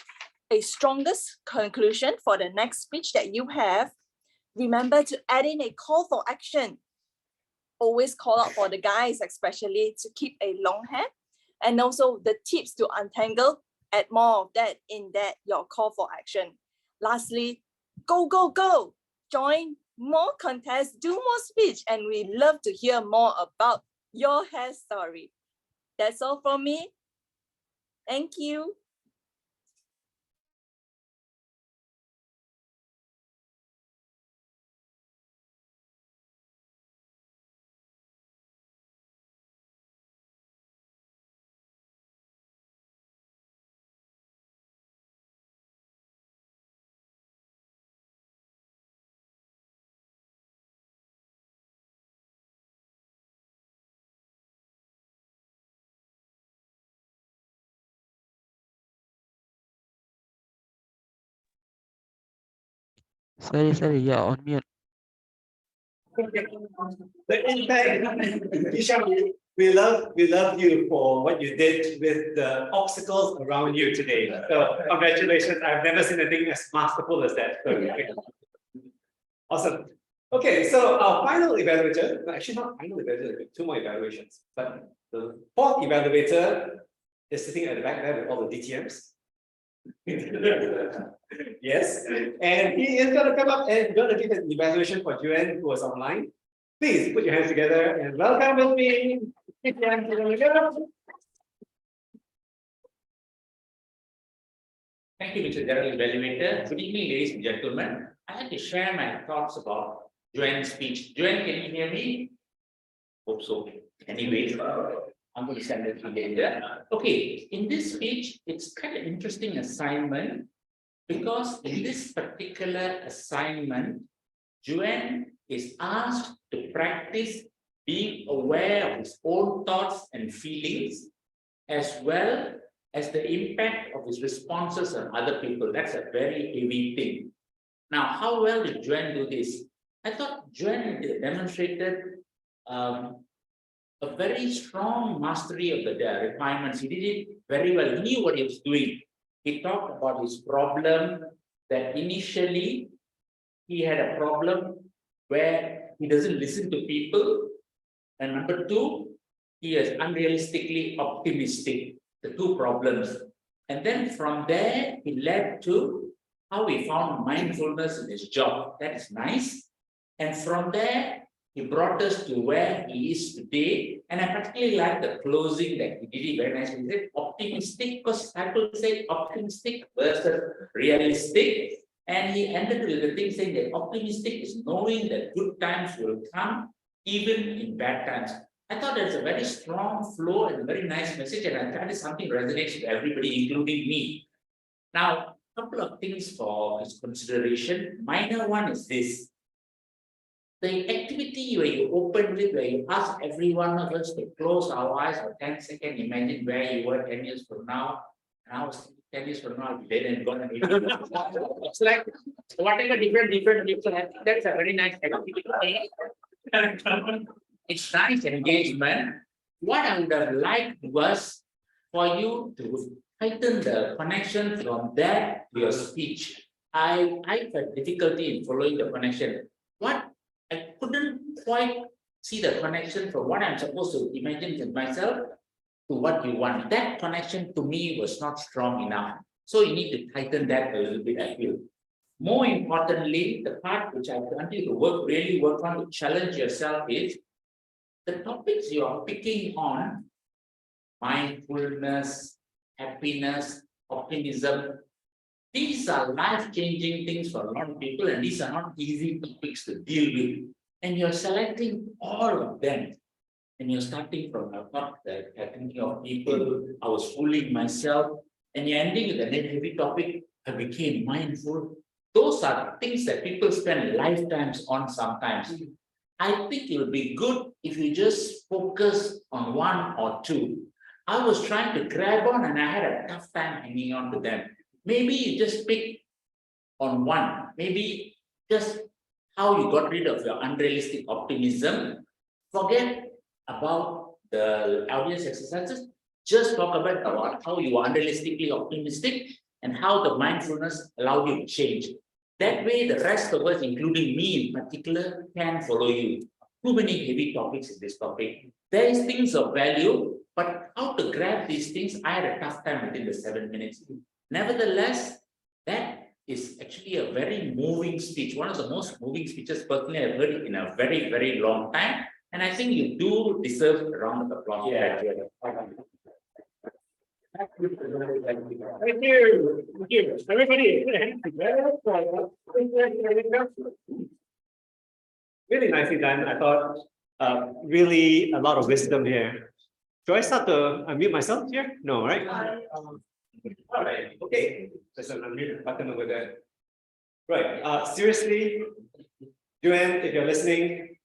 a strongest conclusion for the next speech that you have. Remember to add in a call for action. Always call out for the guys, especially to keep a long hair, and also the tips to untangle. Add more of that in that your call for action. Lastly, go, go, go. Join more contests, do more speech, and we love to hear more about your hair story. That's all from me. Thank you. Sorry, you're on mute. But in fact, Isha, we love you for what you did with the obstacles around you today. So congratulations. I've never seen anything as masterful as that. So, awesome. Okay, so our final evaluator, actually not final evaluator, two more evaluations, but the fourth evaluator is sitting at the back there with all the DTMs. Yes, and he is going to come up and going to give an evaluation for Juan, who was online. Please put your hands together and welcome with me. Thank you, Mr. General Evaluator. Good evening, ladies and gentlemen. I'd like to share my thoughts about Juan's speech. Juan, can you hear me? Hope so. Anyway, I'm going to send it to you later. Okay, in this speech, it's kind of interesting assignment, because in this particular assignment, Juan is asked to practice being aware of his own thoughts and feelings, as well as the impact of his responses on other people. That's a very heavy thing. Now, how well did Juan do this? I thought Juan demonstrated a very strong mastery of the requirements. He did it very well. He knew what he was doing. He talked about his problem, that initially he had a problem where he doesn't listen to people. And number two, he is unrealistically optimistic, the two problems. And then from there, he led to how he found mindfulness in his job. That is nice. And from there, he brought us to where he is today. And I particularly like the closing that he did it very nicely. He said optimistic, because I could say optimistic versus realistic. And he ended with the thing saying that optimistic is knowing that good times will come even in bad times. I thought that's a very strong flow and a very nice message, and I thought it's something resonates with everybody, including me. Now, a couple of things for his consideration. Minor one is this. The activity where you open with, where you ask every one of us to close our eyes for 10 seconds, imagine where you were 10 years from now. And I was 10 years from now, I'll be dead and gone. It's like whatever different people have. That's a very nice activity. It's nice engagement. What I would have liked was for you to heighten the connection from that to your speech. I had difficulty in following the connection. What I couldn't quite see the connection from what I'm supposed to imagine with myself to what you want. That connection to me was not strong enough. So you need to tighten that a little bit, I feel. More importantly, the part which I continue to really work on to challenge yourself is the topics you are picking on, mindfulness, happiness, optimism. These are life-changing things for a lot of people, and these are not easy topics to deal with. And you're selecting all of them. And you're starting from a thought that I thinking of people, I was fooling myself, and you're ending with a heavy topic, I became mindful. Those are things that people spend lifetimes on sometimes. I think it would be good if you just focus on one or two. I was trying to grab on and I had a tough time hanging on to them. Maybe you just pick on one, maybe just how you got rid of your unrealistic optimism. Forget about the audience exercises, just talk about how you are unrealistically optimistic and how the mindfulness allowed you to change. That way, the rest of us, including me in particular, can follow you. Too many heavy topics in this topic. There is things of value, but how to grab these things, I had a tough time within the 7 minutes. Nevertheless, that is actually a very moving speech. One of the most moving speeches personally I've heard in a very, very long time. And I think you do deserve a round of applause. Yeah. Thank you. Thank you. Everybody. Really nicely done. I thought really a lot of wisdom here. Do I start to unmute myself here? No, right? All right. Okay. There's an unmute button over there. Right. Seriously, Joanne, if you're listening,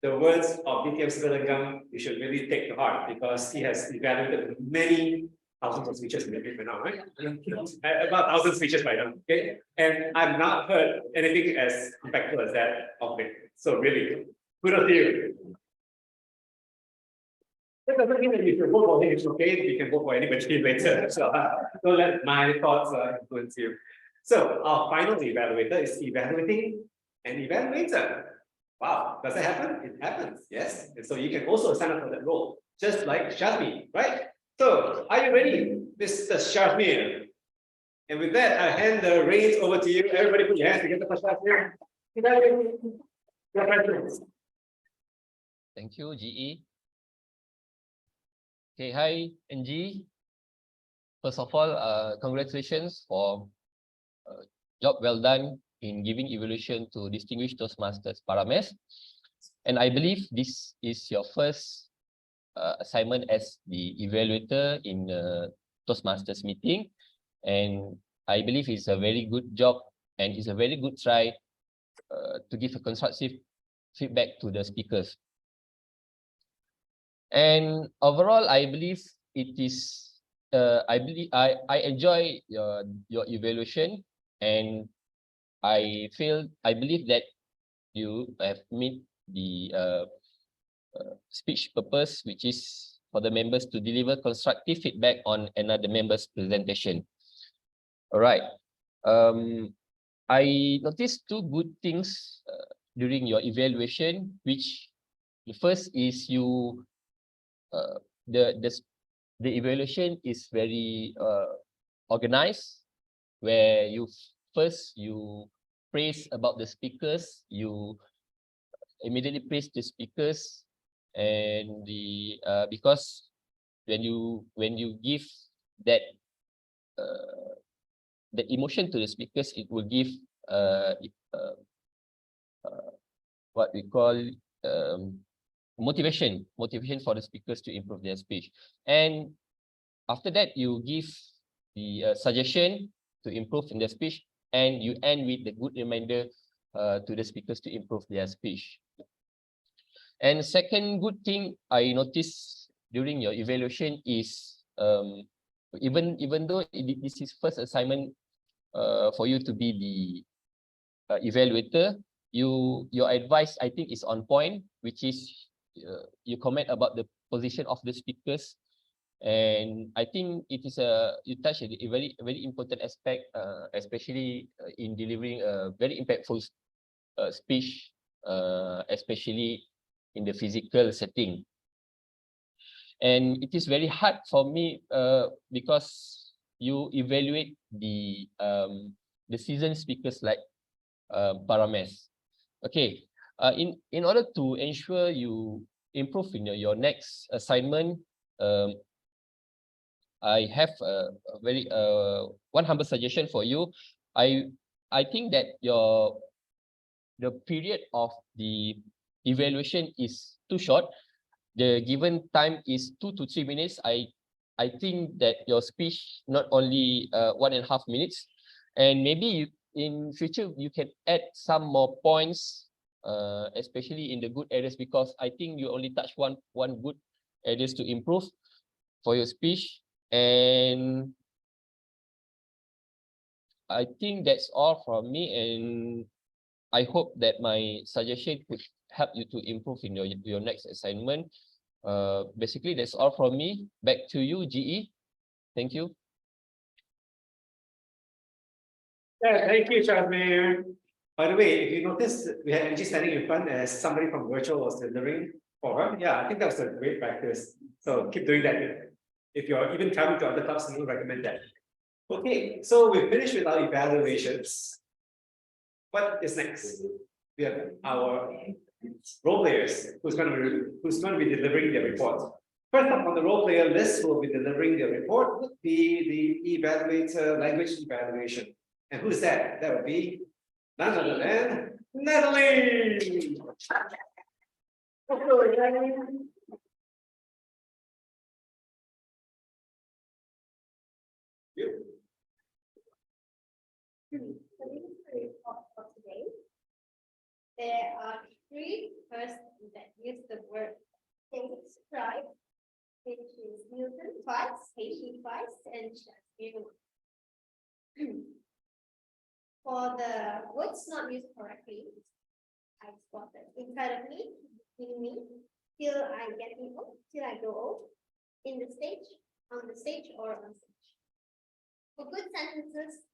the words of BTM Sivalingam, you should really take to heart because he has evaluated many thousands of speeches in the paper now, right? About 1,000 speeches by now, okay? And I've not heard anything as impactful as that of it. So really, kudos to you. That doesn't mean that if you vote for him, it's okay, you can vote for anybody later. So don't let my thoughts influence you. So our final evaluator is evaluating an evaluator. Wow, does that happen? It happens, yes. And so you can also sign up for that role, just like Shazmi, right? So, are you ready, Mr. Shazmi? And with that, I hand the reins over to you. Everybody put your hands together for Shazmi. Thank you, GE. Okay, hi, NG. First of all, congratulations for job well done in giving evaluation to distinguished Toastmasters Parames. And I believe this is your first assignment as the evaluator in the Toastmasters meeting. And I believe it's a very good job and it's a very good try to give a constructive feedback to the speakers. And overall, I believe it is, I enjoy your evaluation, and I believe that you have met the speech purpose, which is for the members to deliver constructive feedback on another member's presentation. All right. I noticed two good things during your evaluation, which the first is you the evaluation is very organized, where you praise about the speakers, you immediately praise the speakers, and because when you give that the emotion to the speakers, it will give what we call motivation for the speakers to improve their speech. And after that, you give the suggestion to improve in their speech, and you end with the good reminder to the speakers to improve their speech. And second good thing I noticed during your evaluation is even though this is first assignment for you to be the evaluator, your advice I think is on point, which is you comment about the position of the speakers, and I think it is you touch a very important aspect, especially in delivering a very impactful speech, especially in the physical setting. And it is very hard for me because you evaluate the seasoned speakers like Parames. Okay, in order to ensure you improve in your next assignment, I have a very one humble suggestion for you. I think that the period of the evaluation is too short. The given time is 2 to 3 minutes. I think that your speech not only 1.5 minutes, and maybe in future you can add some more points, especially in the good areas, because I think you only touch one good areas to improve for your speech. And I think that's all from me, and I hope that my suggestion could help you to improve in your next assignment. Basically, that's all from me. Back to you, GE. Thank you. Yeah, thank you, Shazmir. By the way, if you notice, we had Angie standing in front as somebody from virtual was delivering for her. Yeah, I think that was a great practice. So keep doing that. If you're even coming to other clubs, I would recommend that. Okay, so we finished with our evaluations. What is next? We have our role players who's going to be delivering their report. First up on the role player list who will be delivering their report would be the evaluator language evaluation. And who's that? That would be none other than Natalie. For today, there are 3 persons that use the word describe, which is Newton twice, He twice, and Shakespeare. For the words not used correctly, I spotted inside of me, in me, till I get old, till I grow old, in the stage, on the stage, or on stage. For good sentences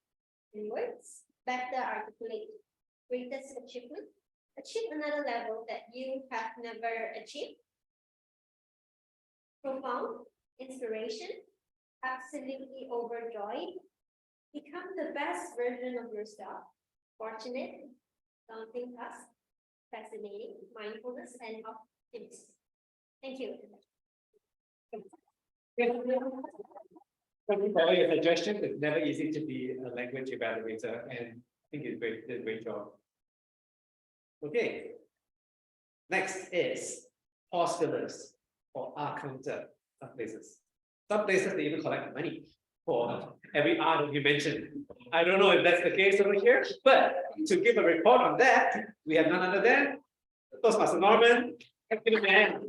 in words, better articulate, greatest achievement, achieve another level that you have never achieved, profound, inspiration, absolutely overjoyed, become the best version of yourself, fortunate, daunting task, fascinating, mindfulness, and optimistic. Thank you. Thank you for all your suggestions. It's never easy to be a language evaluator, and I think you did a great job. Okay. Next is pause fillers or R counter. Some places they even collect money for every R that you mentioned. I don't know if that's the case over here, but to give a report on that, we have none other than Toastmaster Norman. Give him a hand.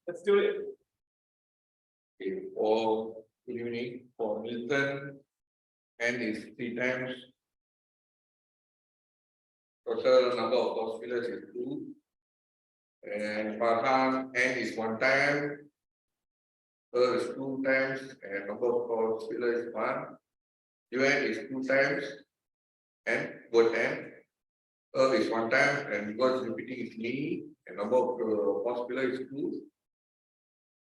Let's do it. For good evening, for Milton, and is 3 times. Total number of pause fillers is 2. And Farhan, and is 1 time. Is 2 times, and number of pause fillers is 1. UN is 2 times, and word and. Is 1 time, and words repeating is me, and number of pause fillers is 2.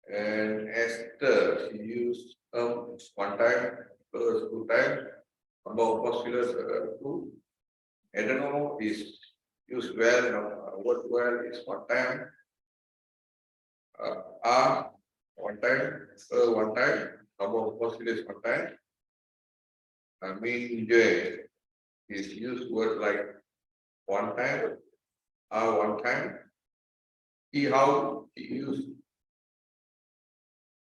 And Esther, she used 1 time, 2 times, number of pause fillers 2. Adeno is used well, word well is 1 time. R 1 time, 1 time, number of pause fillers 1 time. Mean J is used word like 1 time, R 1 time. See how he used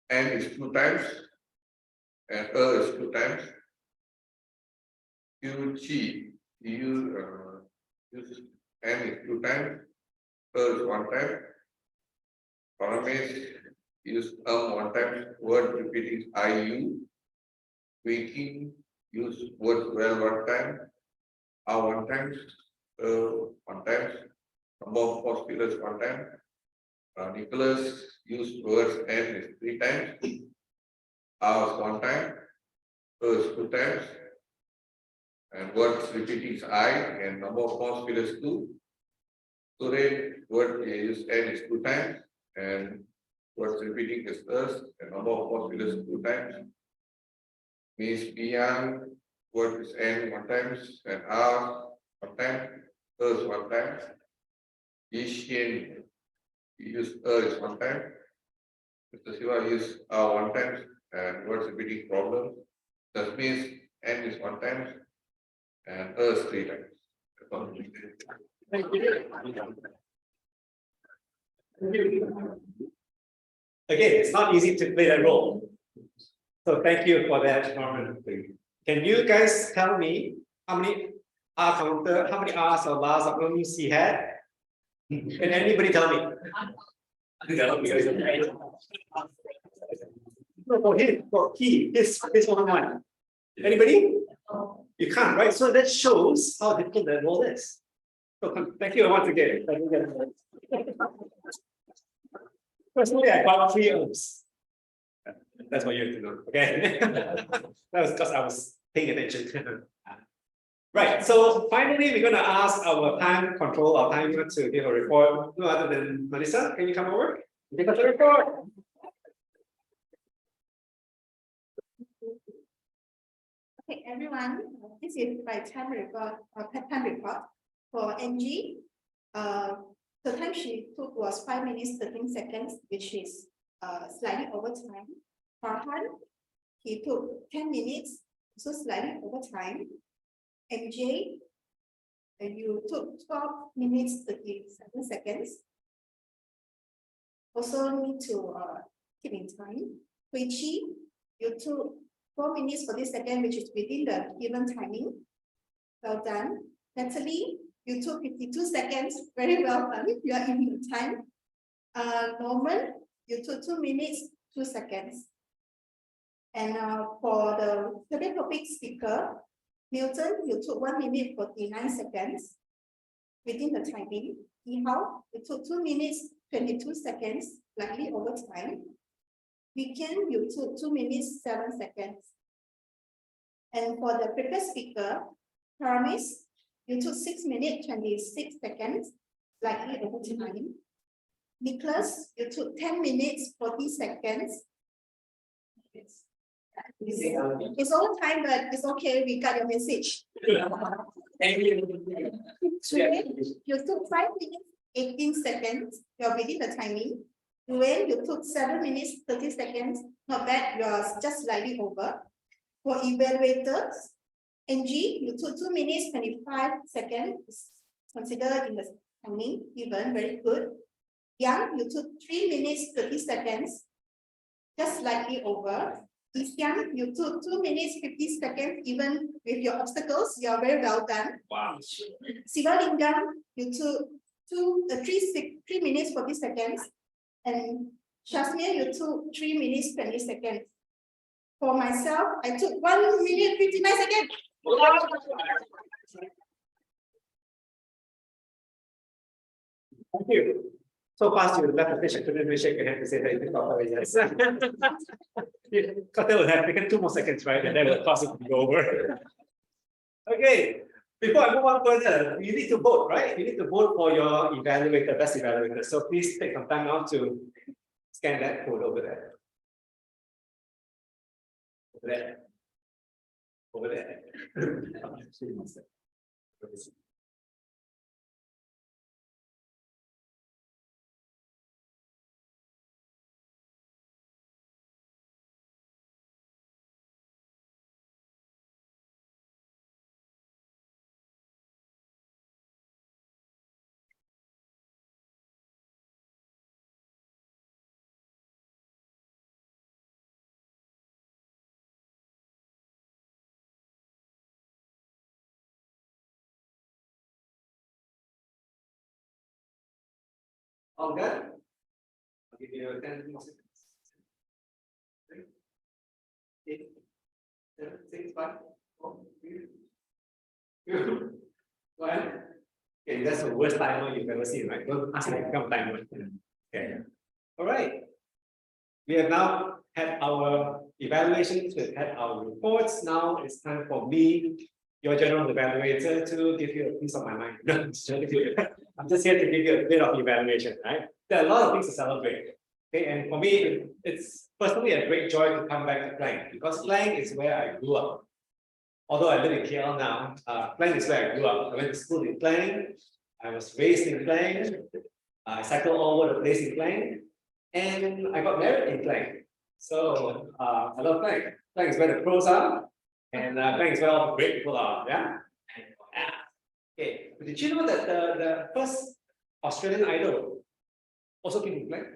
N is 2 times, and is 2 times. Q G he used N is 2 times, is 1 time. Paramesh use 1 time, word repeating IU. Waking use word well 1 time, 1 times, 1 times. Number of hospitals 1 time. Nicholas used words N is 3 times, R is 1 time, is 2 times, and words repeating is I, and number of hospitals 2. Suren word use N is 2 times, and words repeating is us, and number of hospitals 2 times. Miss Bian word is N 1 times, and R 1 time, us 1 time. Yishin use is 1 time. Mr. Shiva use 1 time, and words repeating problem. That means N is 1 time, and us 3 times. Thank you. Again, it's not easy to play that role. So thank you for that, Norman. Can you guys tell me how many R counter, how many R's or L's or M's he had? Can anybody tell me? No, for his one. Anybody? You can't, right? So that shows how difficult that role is. So thank you once again. Personally, I got 3 O's. That's what you have to know, okay? That was because I was paying attention. Right, so finally, we're going to ask our time control, our timer to give a report. No other than Melissa, can you come over? Give us a report. Okay, everyone, this is my time report, time report for NG. The time she took was 5 minutes 13 seconds, which is slightly over time. Farhan, he took 10 minutes, so slightly over time. MJ, you took 12 minutes 37 seconds. Also need to keep in time. Huichi, you took 4 minutes 40 seconds, which is within the given timing. Well done. Natalie, you took 52 seconds. Very well done. You are in the time. Norman, you took 2 minutes 2 seconds. And for the third topic speaker, Milton, you took 1 minute 49 seconds within the timing. Ihao, you took 2 minutes 22 seconds, slightly over time. Weekend, you took 2 minutes 7 seconds. And for the previous speaker, Paramis, you took 6 minutes 26 seconds, slightly over time. Nicholas, you took 10 minutes 40 seconds. It's all time, but it's okay. We got your message. Suren, you took 5 minutes 18 seconds. You're within the timing. Luan, you took 7 minutes 30 seconds. Not bad. You're just slightly over. For evaluators, NG, you took 2 minutes 25 seconds. Considered in the timing, even very good. Yang, you took 3 minutes 30 seconds. Just slightly over. Isian, you took 2 minutes 50 seconds, even with your obstacles. You are very well done. Wow. Sivalingam, you took 3 minutes 40 seconds. And Shasmir, you took 3 minutes 20 seconds. For myself, I took 1 minute 59 seconds. Thank you. So fast you left the fish, I couldn't even shake your hand to say that you did not yes. Because that would have taken 2 more seconds, right? And that would cause it to go over. Okay, before I move on further, you need to vote, right? You need to vote for your evaluator, best evaluator. So please take some time now to scan that code over there. Over there. Over there. longer? I'll give you 10 more seconds. 3, 8, 7, 6, 5, 4, 3, 2, 1. Okay, that's the worst timer you've ever seen, right? Don't ask me to become timer. Okay. All right. We have now had our evaluations, we've had our reports. Now it's time for me, your general evaluator, to give you a piece of my mind. No, I'm just here to give you a bit of evaluation, right? There are a lot of things to celebrate. Okay, and for me, it's personally a great joy to come back to Klang, because Klang is where I grew up. Although I live in KL now, Klang is where I grew up. I went to school in Klang. I was raised in Klang. I cycled all over the place in Klang. And I got married in Klang. So I love Klang. Klang is where the pros are. And Klang is where all the great people are. Yeah? Okay. But did you know that the first Australian idol also came from Klang?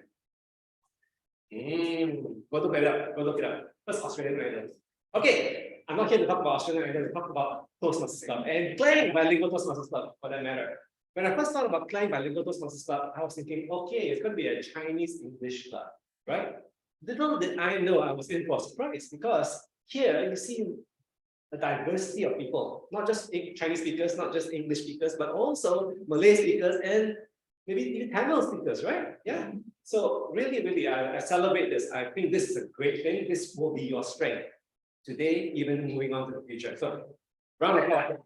Go look it up. Go look it up. First Australian idol. Okay. I'm not here to talk about Australian idol, to talk about Toastmasters Club and Klang Bilingual Toastmasters Club for that matter. When I first thought about Klang Bilingual Toastmasters Club, I was thinking, okay, it's going to be a Chinese English club, right? Little did I know I was in for a surprise, because here you see a diversity of people, not just Chinese speakers, not just English speakers, but also Malay speakers and maybe even Tamil speakers, right? Yeah. So really, I celebrate this. I think this is a great thing. This will be your strength today, even moving on to the future. So, round of applause.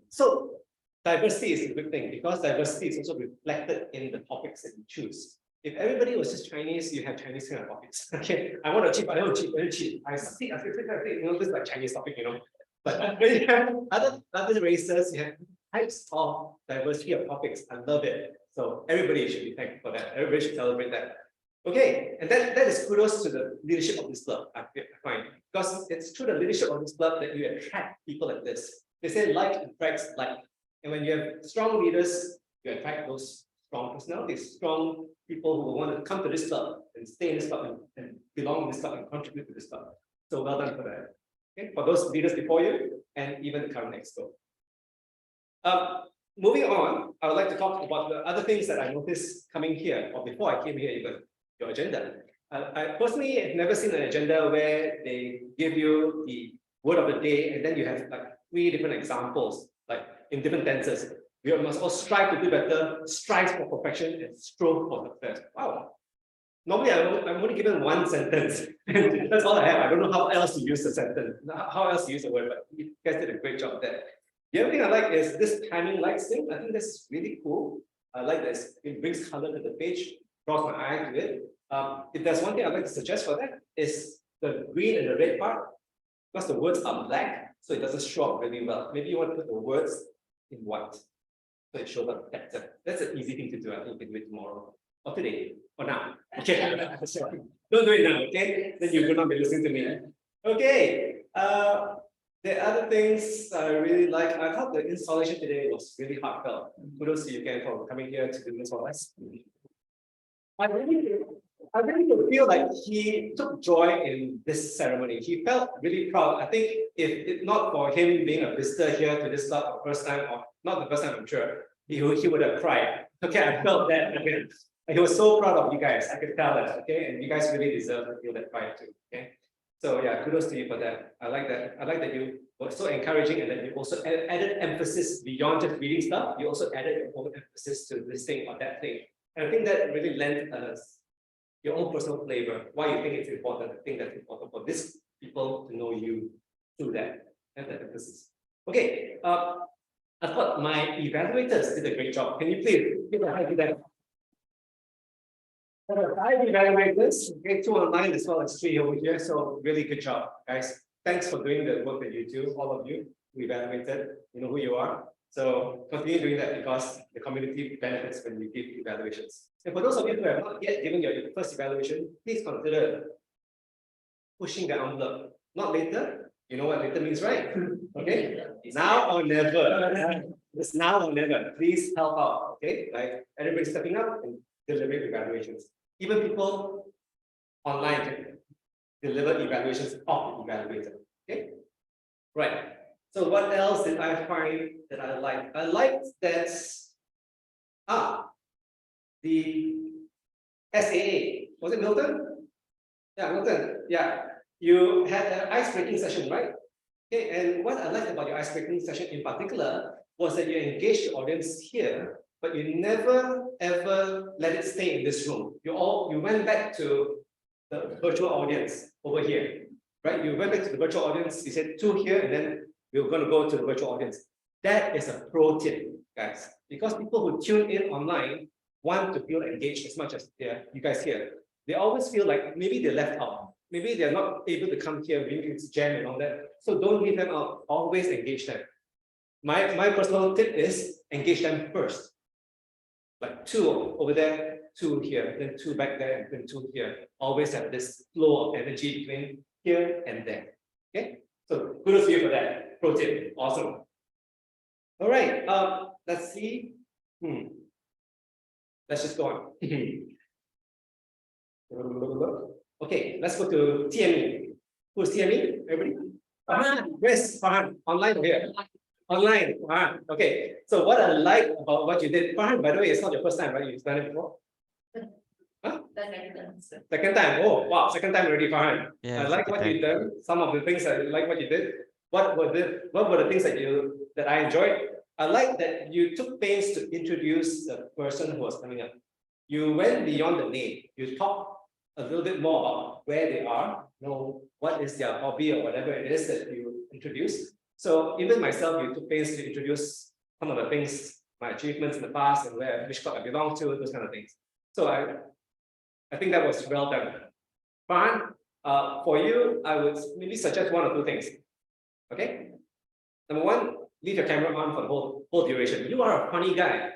So diversity is a good thing, because diversity is also reflected in the topics that you choose. If everybody was just Chinese, you have Chinese kind of topics. Okay, I want to cheat, I don't cheat, I don't cheat. I see, you know, this is like Chinese topic, you know. But when you have other races, you have types of diversity of topics. I love it. So everybody should be thankful for that. Everybody should celebrate that. Okay, and that is kudos to the leadership of this club, I find. Because it's through the leadership of this club that you attract people like this. They say like attracts like. And when you have strong leaders, you attract those strong personalities, strong people who will want to come to this club and stay in this club and belong in this club and contribute to this club. So well done for that. Okay, for those leaders before you and even the current exco. Moving on, I would like to talk about the other things that I noticed coming here, or before I came here even, your agenda. I personally have never seen an agenda where they give you the word of the day and then you have like 3 different examples, like in different tenses. We must all strive to do better, strive for perfection, and strove for success. Wow. Normally, I'm only given 1 sentence. That's all I have. I don't know how else to use the sentence, how else to use the word, but you guys did a great job there. The other thing I like is this timing lights thing. I think that's really cool. I like this. It brings color to the page, draws my eye to it. If there's one thing I'd like to suggest for that, is the green and the red part, because the words are black, so it doesn't show up really well. Maybe you want to put the words in white, so it shows up better. That's an easy thing to do. I think you can do it tomorrow, or today, or now. Okay, don't do it now, okay? Then you will not be listening to me. Okay, the other things I really like, I thought the installation today was really heartfelt. Kudos to you again for coming here to do this for us. I really feel like he took joy in this ceremony. He felt really proud. I think if not for him being a visitor here to this club for the first time, or not the first time, I'm sure, he would have cried. Okay, I felt that again. He was so proud of you guys. I could tell that. Okay, and you guys really deserve to feel that pride too. Okay, so yeah, kudos to you for that. I like that. I like that you were so encouraging, and that you also added emphasis beyond just reading stuff. You also added your own emphasis to this thing or that thing. And I think that really lent us your own personal flavor, why you think it's important. I think that's important for these people to know you through that and that emphasis. Okay, I thought my evaluators did a great job. Can you please give a hi to them? Hi, evaluators. Okay, 2 online as well as 3 over here. So really good job, guys. Thanks for doing the work that you do, all of you who evaluated. You know who you are. So continue doing that, because the community benefits when you give evaluations. And for those of you who have not yet given your first evaluation, please consider pushing the envelope. Not later. You know what later means, right? Okay. Now or never. It's now or never. Please help out. Okay. Like everybody stepping up and delivering evaluations. Even people online can deliver evaluations of the evaluator. Okay. Right. So what else did I find that I liked? I liked that The SAA, was it Milton? Yeah, Milton, yeah. You had an ice-breaking session, right? Okay, and what I liked about your ice-breaking session in particular was that you engaged the audience here, but you never ever let it stay in this room. You went back to the virtual audience over here, right? You went back to the virtual audience, you said 2 here, and then we're going to go to the virtual audience. That is a pro tip, guys, because people who tune in online want to feel engaged as much as you guys here. They always feel like maybe they're left out. Maybe they're not able to come here, maybe it's jam and all that. So don't leave them out, always engage them. My personal tip is engage them first. Like 2 over there, 2 here, then 2 back there, and then 2 here. Always have this flow of energy between here and there. Okay, so kudos to you for that. Pro tip, awesome. All right, let's see. Let's just go on. Okay, let's go to TME. Who's TME? Everybody? Yes, Farhan, online here. Online, okay. So what I like about what you did, Farhan, by the way, it's not your first time, right? You've done it before? Huh? Second time. Oh, wow, second time already, Farhan. Yeah, I like what you did. Some of the things I like what you did. What were the things that I enjoyed? I like that you took pains to introduce the person who was coming up. You went beyond the name. You talked a little bit more about where they are, what is their hobby or whatever it is that you introduce. So even myself, you took pains to introduce some of the things, my achievements in the past and which club I belong to, those kind of things. So I think that was well done. Farhan, for you, I would maybe suggest 1 or 2 things. Okay. Number 1, leave your camera on for the whole duration. You are a funny guy.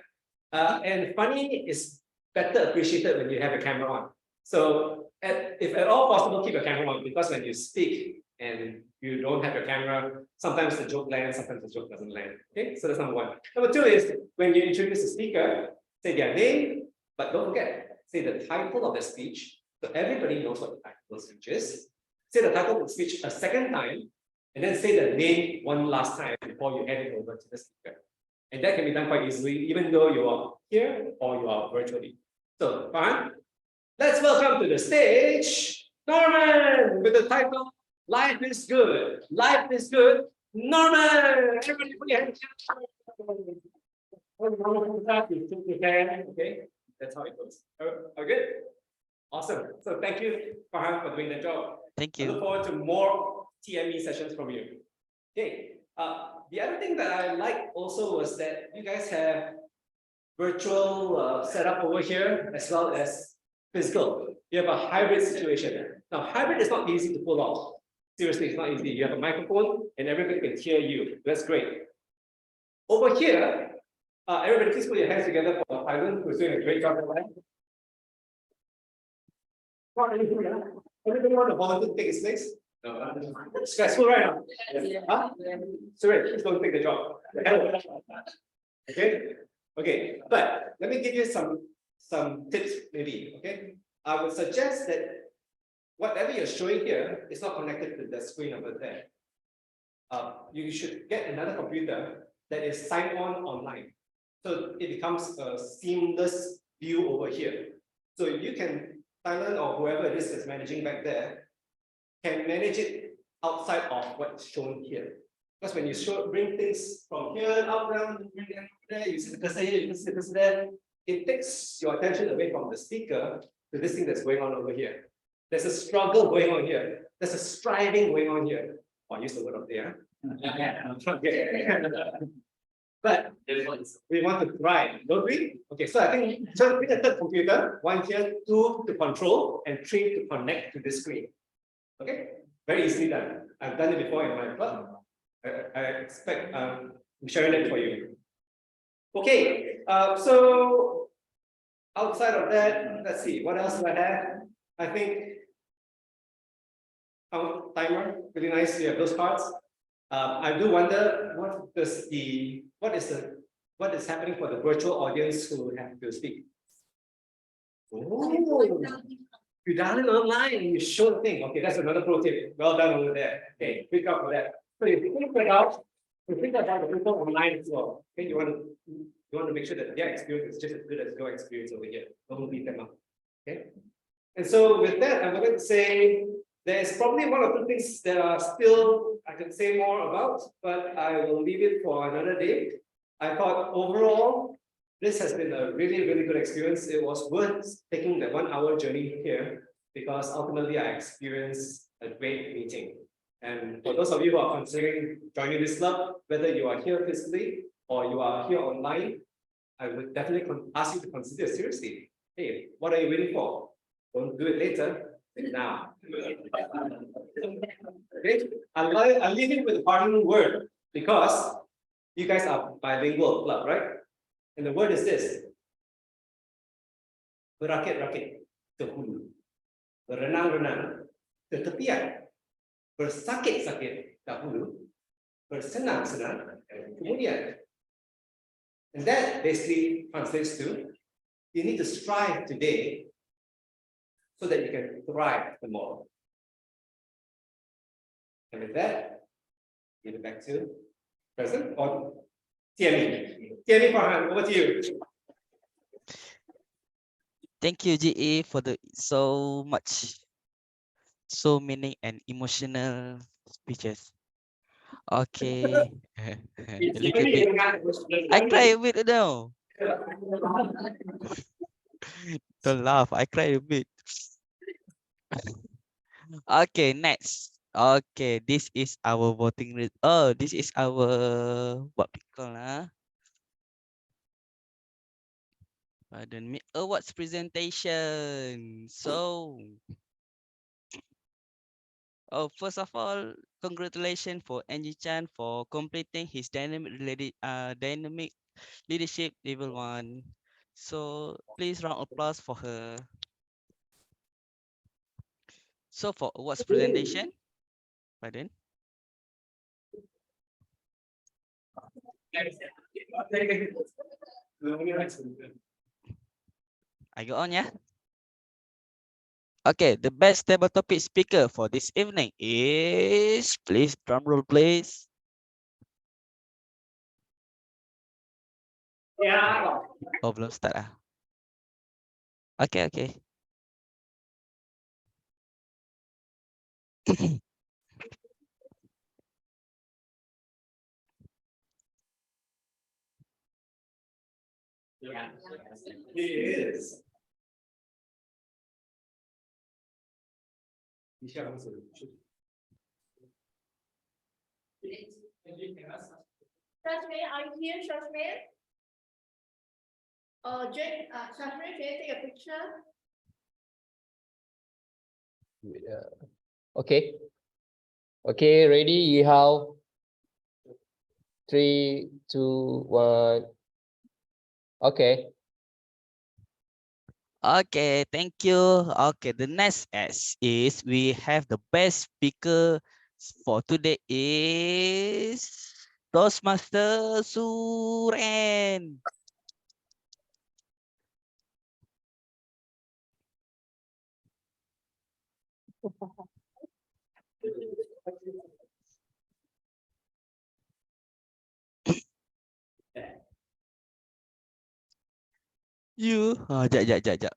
And funny is better appreciated when you have a camera on. So if at all possible, keep your camera on, because when you speak and you don't have your camera, sometimes the joke lands, sometimes the joke doesn't land. Okay, so that's number 1. Number 2 is when you introduce the speaker, say their name, but don't forget, say the title of the speech, so everybody knows what the title of the speech is. Say the title of the speech a second time, and then say the name 1 last time before you hand it over to the speaker. And that can be done quite easily, even though you are here or you are virtually. So, fine. Let's welcome to the stage, Norman, with the title, Life is Good. Life is Good. Norman! Everybody put your hands together. Okay, that's how it goes. Okay, awesome. So thank you, Farhan, for doing the job. Thank I you. look forward to more TME sessions from you. Okay, the other thing that I like also was that you guys have virtual setup over here as well as physical. You have a hybrid situation. Now, hybrid is not easy to pull off. Seriously, it's not easy. You have a microphone and everybody can hear you. That's great. Over here, everybody please put your hands together for Ivan, who's doing a great job. Everybody want to volunteer to take his place? No, stressful right now. Huh? Sorry, please don't take the job. Okay, okay, but let me give you some tips, maybe. Okay, I would suggest that whatever you're showing here is not connected to the screen over there. You should get another computer that is signed on online, so it becomes a seamless view over here. So you can, Thailand or whoever it is that's managing back there, can manage it outside of what's shown here. Because when you bring things from here out bring them there, you see the cursor here, you see the cursor there, it takes your attention away from the speaker to this thing that's going on over here. There's a struggle going on here. There's a striving going on here. Oh, I used the word up there. But we want to thrive, don't we? Okay, so I think bring a third computer, 1 here, 2 to control, and 3 to connect to the screen. Okay, very easily done. I've done it before in my club. I expect I'm sharing it for you. Okay, so outside of that, let's see, what else do I have? I think timer, really nice. You have those cards. I do wonder what is happening for the virtual audience who have to speak. Oh, you dial it online, you show the thing. Okay, that's another pro tip. Well done over there. Okay, pick up for that. So you print it out, think about the people online as well. Okay, you want to make sure that their experience is just as good as your experience over here. Don't beat them up. Okay. And so with that, I'm going to say there's probably one or two things that are still I can say more about, but I will leave it for another day. I thought overall, this has been a really, really good experience. It was worth taking the 1 hour journey here because ultimately I experienced a great meeting. And for those of you who are considering joining this club, whether you are here physically or you are here online, I would definitely ask you to consider seriously. Hey, what are you waiting for? Don't do it later, do it now. Okay, I'll leave it with a parting word because you guys are bilingual club, right? And the word is this. Berakit-rakit ke hulu. Berenang-renang ke tepian. Bersakit-sakit dahulu. Bersenang-senang kemudian. And that basically translates to you need to strive today so that you can thrive tomorrow. And with that, give it back to President or TME. TME Farhan, over to you. Thank you, GE, for the so meaning and emotional speeches. Okay. Look a bit. I cry a bit now. Don't laugh. I cry a bit. Okay, next. Okay, this is our voting. Oh, this is our what we call pardon me, awards presentation. So, first of all, congratulations for Angie Chan for completing his dynamic leadership level 1. So please round of applause for her. So for awards presentation, pardon. I go on, yeah. Okay, the best table topic speaker for this evening is, please drum roll, please. Yeah. Oh, belum start ah. Okay, okay. Yeah. He is. Shashme, are you here, Shashme? Jane, Shashme, can you take a picture? Okay. Okay, ready? You have 3, 2, 1. Okay. Okay, thank you. Okay, the next is we have the best speaker for today is Toastmaster Suren. You, jap.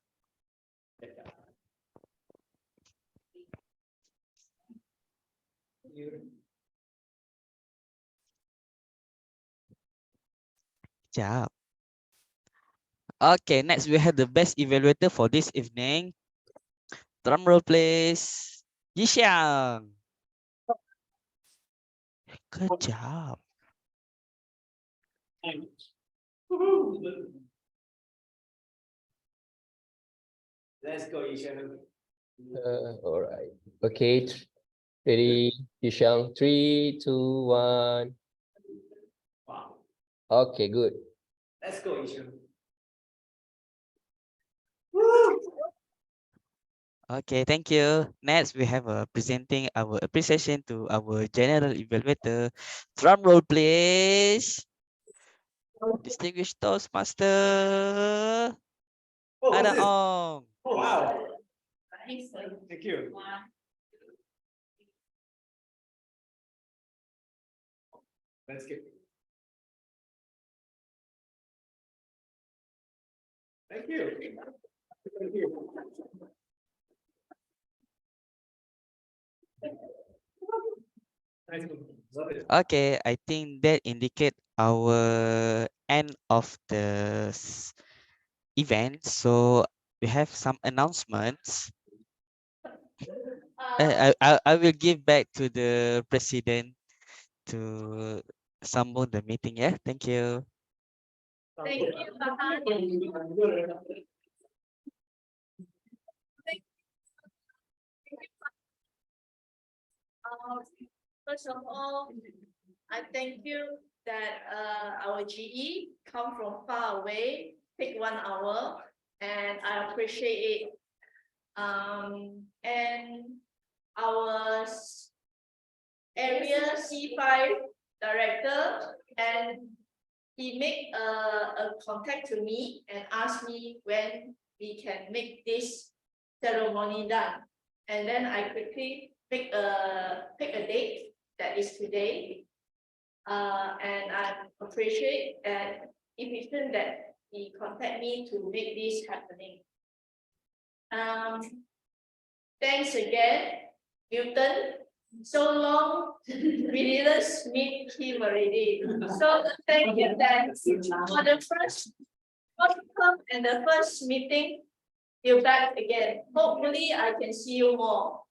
Jap. Okay, next we have the best evaluator for this evening. Drum roll, please. Yishan. Good job. Let's go, Ishan. All right. Okay. Ready? Yishang. 3, 2, 1. Wow. Okay, good. Let's go, Ishan. Okay, thank you. Next, we have presenting our appreciation to our general evaluator. Drum roll, please. Distinguished Toastmaster. Oh, what's Ada this? Ong. Oh, wow. Thank you. Let's skip. Thank you. Thank you. Nice. Love it. Okay, I think that indicate our end of the event. So we have some announcements. I will give back to the president to summon the meeting. Yeah, thank you. Thank you, Farhan. First of all, I thank you that our GE come from far away, take 1 hour, and I appreciate it. And our area C5 director, and he make a contact to me and asked me when we can make this ceremony done. And then I quickly pick a date that is today. And I appreciate and efficient that he contact me to make this happening. Thanks again, Newton. So long, we didn't meet him already. So thank you that for the first come and the first meeting, you're back again. Hopefully, I can see you more.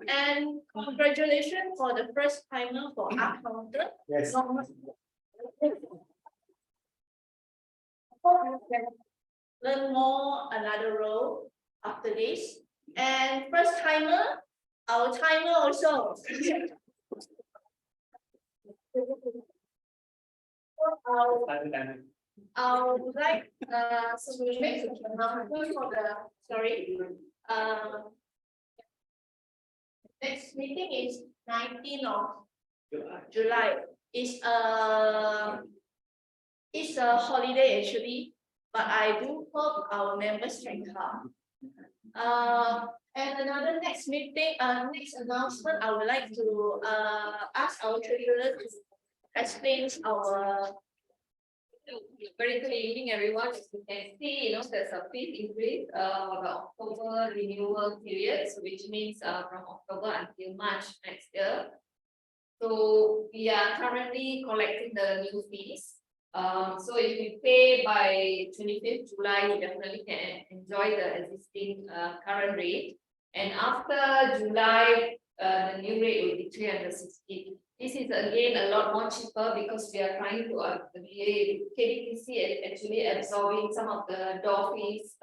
And congratulations for the first timer for Art Counter. Yes. Hope you can learn more another role after this. And first timer, our timer also. I would like to make for the sorry. Next meeting is 19th of July. It's a holiday actually, but I do hope our members can come. And another next meeting, next announcement, I would like to ask our treasurer to explain our. Very good evening, everyone. As you can see, there's a fifth increase of the October renewal period, so which means from October until March next year. So we are currently collecting the new fees. So if you pay by 25th July, you definitely can enjoy the existing current rate. And after July, the new rate will be 360. This is again a lot more cheaper because we are trying to KBTC is actually absorbing some of the door fees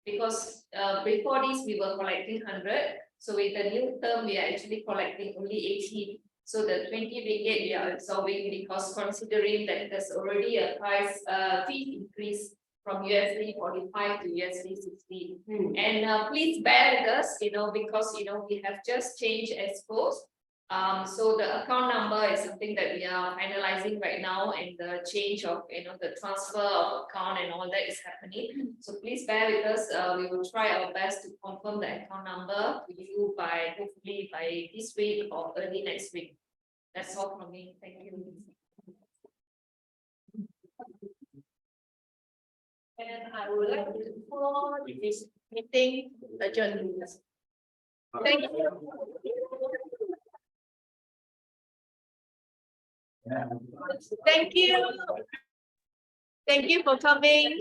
because before this we were collecting 100. So with the new term, we are actually collecting only 80. So the 20 ringgit we are absorbing because considering that there's already a price fee increase from USD 45 to USD 60. And please bear with us, because we have just changed expos. So the account number is something that we are finalizing right now, and the change of the transfer of account and all that is happening. So please bear with us. We will try our best to confirm the account number to you by hopefully by this week or early next week. That's all from me. Thank you. And I would like to call this meeting adjourned. Thank you. Thank you. Thank you for coming.